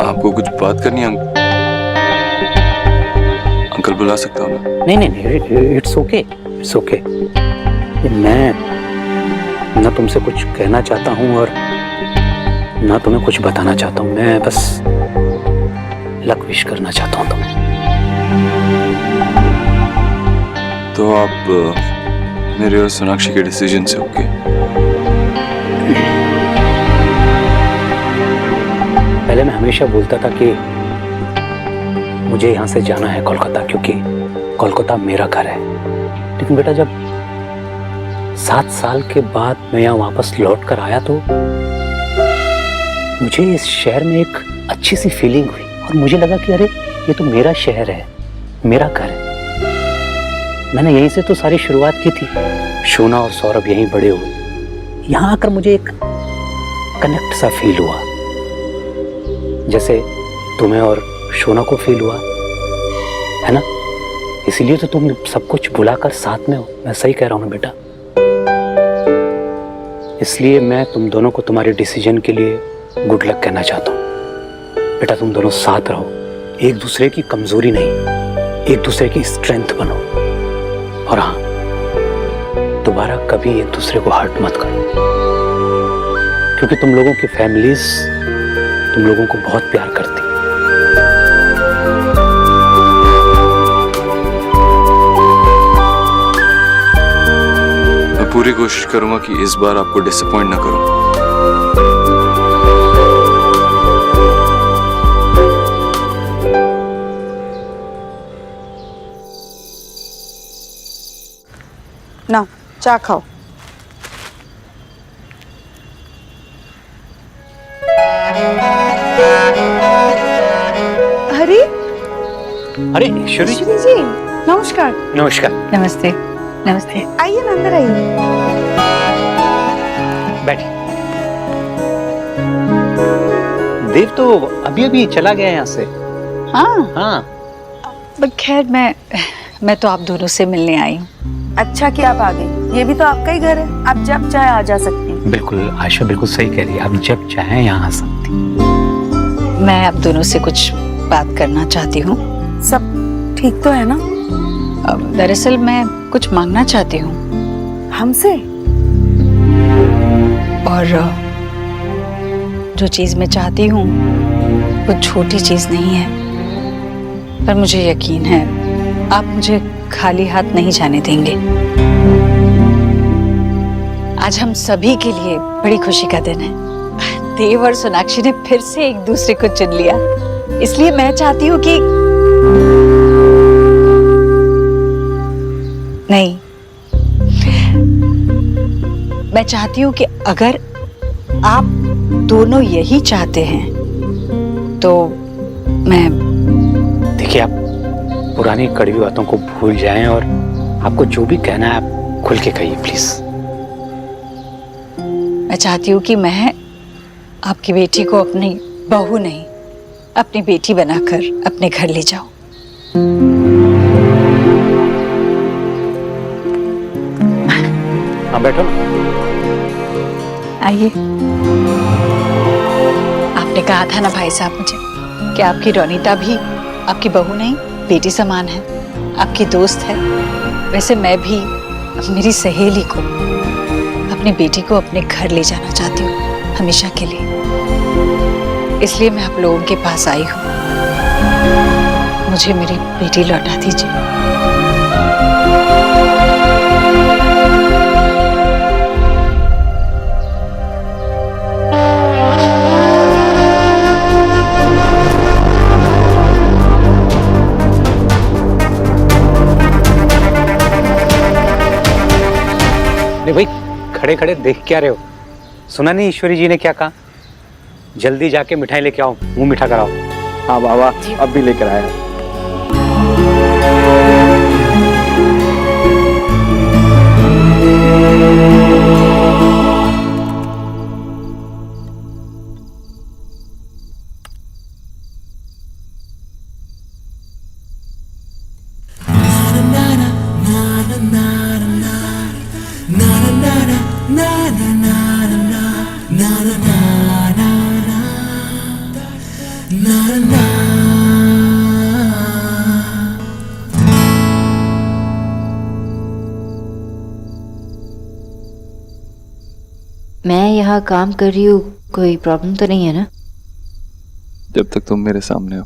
आपको कुछ बात करनी है? अंकल बुला सकता हूँ ना? नहीं, इट्स ओके, इट्स ओके। मैं ना तुमसे कुछ कहना चाहता हूँ और ना तुम्हें कुछ बताना चाहता हूँ। मैं बस लक विश करना चाहता हूँ तुम्हें। तो आप मेरे और सोनाक्षी के डिसीजन से ओके? पहले मैं हमेशा बोलता था कि मुझे यहाँ से जाना है कोलकाता, क्योंकि कोलकाता मेरा घर है। लेकिन बेटा, जब 7 साल के बाद मैं यहाँ वापस लौट कर आया तो मुझे इस शहर में एक अच्छी सी फीलिंग हुई और मुझे लगा कि अरे ये तो मेरा शहर है, मेरा घर है। मैंने यहीं से तो सारी शुरुआत की थी। शोना और सौरभ यहीं बड़े हुए। यहाँ आकर मुझे एक कनेक्ट सा फील हुआ, जैसे तुम्हें और शोना को फील हुआ है ना। इसीलिए तो तुम सब कुछ भुलाकर साथ में हो। मैं सही कह रहा हूँ ना बेटा? इसलिए मैं तुम दोनों को तुम्हारे डिसीजन के लिए गुड लक कहना चाहता हूँ। बेटा, तुम दोनों साथ रहो, एक दूसरे की कमजोरी नहीं, एक दूसरे की स्ट्रेंथ बनो। और हाँ, दोबारा कभी एक दूसरे को हर्ट मत करो, क्योंकि तुम लोगों की फैमिलीज तुम लोगों को बहुत प्यार करती। मैं पूरी कोशिश करूंगा कि इस बार आपको डिसअपॉइंट ना करूं। ना चाय खाओ। अरे अरे श्रुति जी, नमस्कार। नमस्कार। नमस्ते। नमस्ते। आइए ना, अंदर आइए। बैठिए। देव तो अभी अभी चला गया यहाँ से। हाँ हाँ, बट खैर मैं तो आप दोनों से मिलने आई हूँ। अच्छा कि आप आ गए। ये भी तो आपका ही घर है, आप जब चाहे आ जा सकती हैं। बिल्कुल आयशा, बिल्कुल सही कह रही है। आप जब चाहें यहाँ आ सकती। मैं आप दोनों से कुछ बात करना चाहती हूँ। सब ठीक तो है ना? दरअसल मैं कुछ मांगना चाहती हूँ हमसे। और जो चीज मैं चाहती हूँ वो छोटी चीज नहीं है, पर मुझे यकीन है आप मुझे खाली हाथ नहीं जाने देंगे। आज हम सभी के लिए बड़ी खुशी का दिन है। देव और सोनाक्षी ने फिर से एक दूसरे को चुन लिया, इसलिए मैं चाहती हूँ कि नहीं, मैं चाहती हूँ कि अगर आप दोनों यही चाहते हैं तो मैं। देखिए, आप पुरानी कड़वी बातों को भूल जाएं और आपको जो भी कहना है आप खुल के कहिए प्लीज। मैं चाहती हूँ कि मैं आपकी बेटी को अपनी बहू नहीं, अपनी बेटी बनाकर अपने घर ले जाऊं। हाँ, बैठो। आइए। आपने कहा था ना भाई साहब मुझे कि आपकी रोनीता भी आपकी बहू नहीं, बेटी समान है, आपकी दोस्त है। वैसे मैं भी मेरी सहेली को, अपनी बेटी को अपने घर ले जाना चाहती हूँ हमेशा के लिए। इसलिए मैं आप लोगों के पास आई हूँ। मुझे मेरी बेटी लौटा दीजिए। खड़े खड़े देख क्या रहे हो? सुना नहीं ईश्वरी जी ने क्या कहा? जल्दी जाके मिठाई लेके आओ, मुंह मीठा कराओ। हाँ बाबा, अब भी लेकर आया। मैं यहाँ काम कर रही हूँ, कोई प्रॉब्लम तो नहीं है ना? जब तक तुम मेरे सामने हो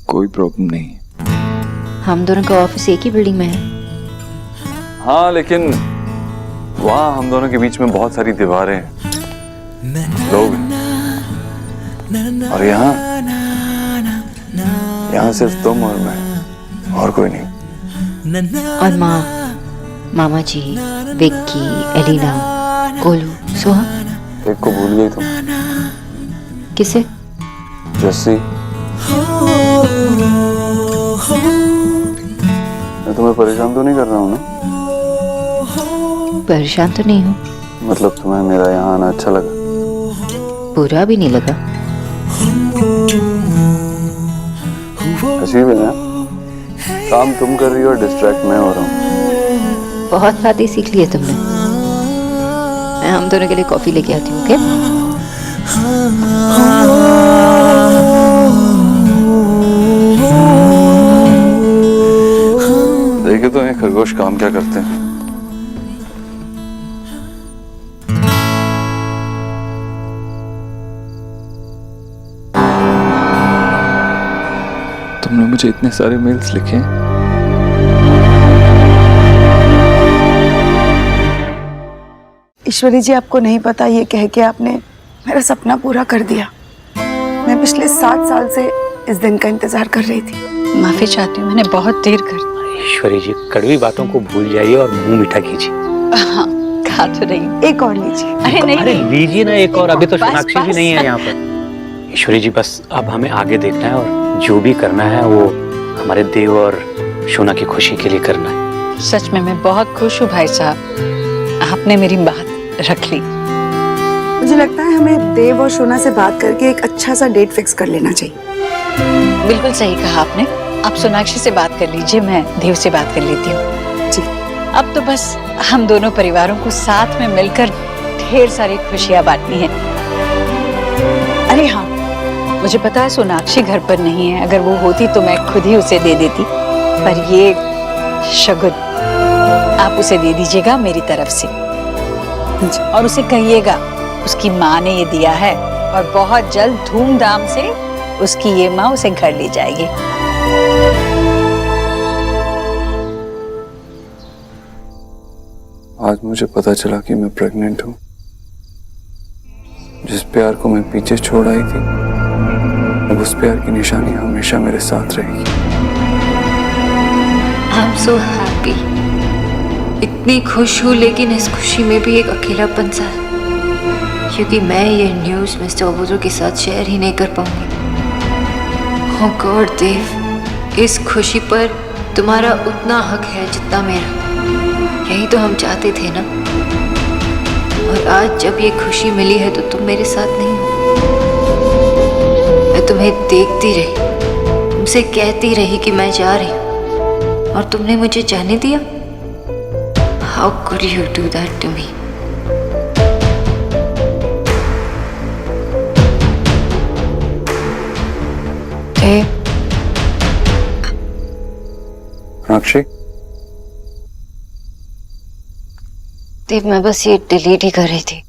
कोई प्रॉब्लम नहीं है। हम दोनों का ऑफिस एक ही बिल्डिंग में है। हाँ, लेकिन वहाँ हम दोनों के बीच में बहुत सारी दीवारें हैं, लोग हैं। और यहाँ सिर्फ तुम और मैं, और कोई नहीं। और माँ, मामा जी, विक्की, एलिना, गोलू, सोहा। एक को भूल गई तुम। किसे? जस्सी। मैं तुम्हें परेशान तो नहीं कर रहा हूँ ना? परेशान तो नहीं हूँ। मतलब तुम्हें मेरा यहाँ आना अच्छा लगा? बुरा भी नहीं लगा। अजीब है ना, काम तुम कर रही हो और डिस्ट्रैक्ट मैं हो रहा हूँ। बहुत बातें सीख ली है तुमने। मैं हम दोनों के लिए कॉफी लेके आती हूँ, ओके? देखे तो ये खरगोश काम क्या करते हैं। तुमने मुझे इतने सारे मेल्स लिखे हैं। ईश्वरी जी, आपको नहीं पता, ये कह के आपने मेरा सपना पूरा कर दिया। मैं पिछले 7 साल से इस दिन का इंतजार कर रही थी। माफी चाहती हूँ, मैंने बहुत देर कर दी। ईश्वरी जी, कड़वी बातों को भूल जाइए और मुंह मीठा कीजिए। हाँ, खा तो रही। एक और लीजिए। अरे नहीं, अरे लीजिए ना एक और, अभी तो बस, सोनाक्षी भी बस। नहीं है यहाँ पर। ईश्वरी जी, बस अब हमें आगे देखना है और जो भी करना है वो हमारे देव और शोना की खुशी के लिए करना है। सच में मैं बहुत खुश हूँ भाई साहब, आपने मेरी बात रख ली। मुझे लगता है हमें देव और शोना से बात करके एक अच्छा सा डेट फिक्स कर लेना चाहिए। बिल्कुल सही कहा आपने। आप सोनाक्षी से बात कर लीजिए, मैं देव से बात कर लेती हूँ। जी। अब तो बस हम दोनों परिवारों को साथ में मिलकर ढेर सारी खुशियाँ बांटनी है। अरे हाँ, मुझे पता है सोनाक्षी घर पर नहीं है, अगर वो होती तो मैं खुद ही उसे दे देती, पर ये शगुन आप उसे दे दीजिएगा मेरी तरफ से। और उसे कहिएगा उसकी माँ ने ये दिया है और बहुत जल्द धूमधाम से उसकी ये माँ उसे घर ले जाएगी। आज मुझे पता चला कि मैं प्रेग्नेंट हूँ। जिस प्यार को मैं पीछे छोड़ आई थी, अब उस प्यार की निशानी हमेशा मेरे साथ रहेगी। I am so happy. इतनी खुश हूँ, लेकिन इस खुशी में भी एक अकेलापन सा है, क्योंकि मैं ये न्यूज़ मिस्टर ओबोरो के साथ शेयर ही नहीं कर पाऊंगी। ओह गॉड देव, इस खुशी पर तुम्हारा उतना हक है जितना मेरा। यही तो हम चाहते थे ना। और आज जब ये खुशी मिली है तो तुम मेरे साथ नहीं हो। मैं तुम्हें देखती रही, तुमसे कहती रही कि मैं जा रही हूँ, और तुमने मुझे जाने दिया। How could you do that to me? Sonakshi, देव, मैं बस ये डिलीट ही कर रही थी।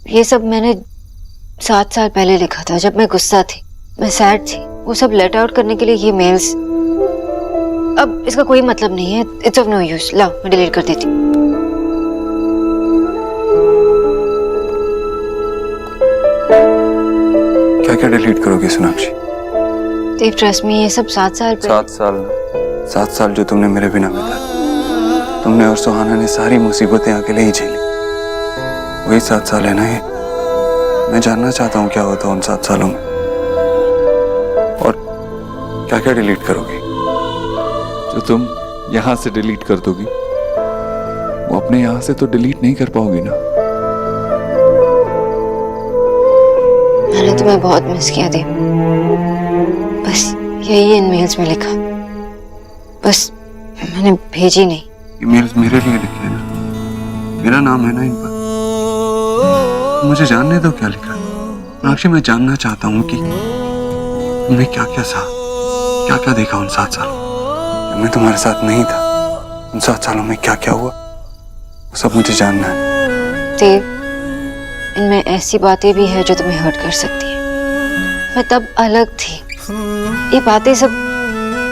ये सब मैंने 7 साल पहले लिखा था, जब मैं गुस्सा थी, मैं सैड थी। वो सब लेट आउट करने के लिए ये मेल्स, अब इसका कोई मतलब नहीं है। It's of no use. लाओ, मैं डिलीट कर देती हूँ। क्या क्या डिलीट करोगे सोनाक्षी? देव, ट्रस्ट मी, ये सब 7 साल पहले। 7 साल जो तुमने मेरे बिना बिताए। तुमने और सुहाना ने सारी मुसीबतें अकेले ही झेली। वही 7 साल है ना ये। मैं जानना चाहता हूँ क्या होता उन 7 सालों में, और क्या क्या डिलीट करोगी। जो तुम यहाँ से डिलीट कर दोगी वो अपने यहाँ से तो डिलीट नहीं कर पाओगी ना। मैंने तुम्हें बहुत मिस किया देव, बस यही इन मेल्स में लिखा, बस मैंने भेजी नहीं। ये मेल्स मेरे लिए लिखे हैं ना, मेरा नाम है ना इन पर। मुझे जानने दो क्या लिखा है। सोनाक्षी, मैं जानना चाहता हूँ कि तुमने क्या क्या सहा, क्या क्या देखा उन 7 सालों में। मैं तुम्हारे साथ नहीं था, उन 7 सालों में क्या क्या हुआ वो सब मुझे जानना है। देव, इनमें ऐसी बातें भी है जो तुम्हें हर्ट कर सकती है। मैं तब अलग थी, ये बातें सब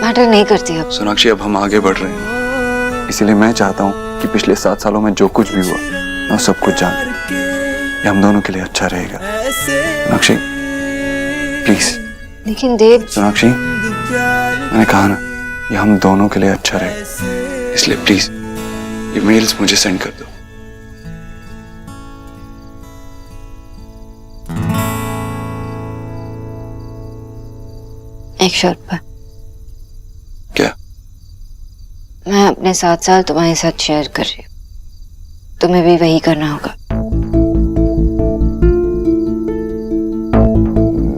मैटर नहीं करती अब। सोनाक्षी, अब हम आगे बढ़ रहे हैं, इसीलिए मैं चाहता हूँ कि पिछले 7 सालों में जो कुछ भी हुआ मैं वो सब कुछ जान, ये हम दोनों के लिए अच्छा रहेगा। सोनाक्षी प्लीज। लेकिन देव। सोनाक्षी, मैंने कहा ना ये हम दोनों के लिए अच्छा रहेगा, इसलिए प्लीज ये मेल्स मुझे सेंड कर दो। एक शर्त पर। क्या? मैं अपने 7 साल तुम्हारे साथ शेयर कर रही हूँ, तुम्हें भी वही करना होगा।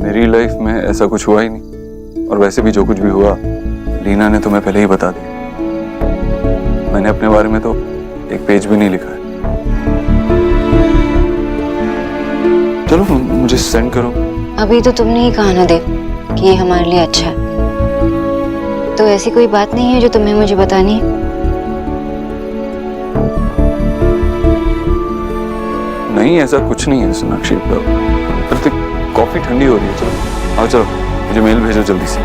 मेरी लाइफ में ऐसा कुछ हुआ ही नहीं, और वैसे भी जो कुछ भी हुआ लीना ने तुम्हें पहले ही बता दिया। मैंने अपने बारे में तो एक पेज भी नहीं लिखा है। चलो मुझे सेंड करो। अभी तो तुमने ही कहा ना देव कि ये हमारे लिए अच्छा है, तो ऐसी कोई बात नहीं है जो तुम्हें मुझे बतानी है। नहीं, ऐसा कुछ नहीं है सोनाक्षी। कॉफी ठंडी हो रही है, चलो आओ, चलो मुझे मेल भेजो जल्दी से।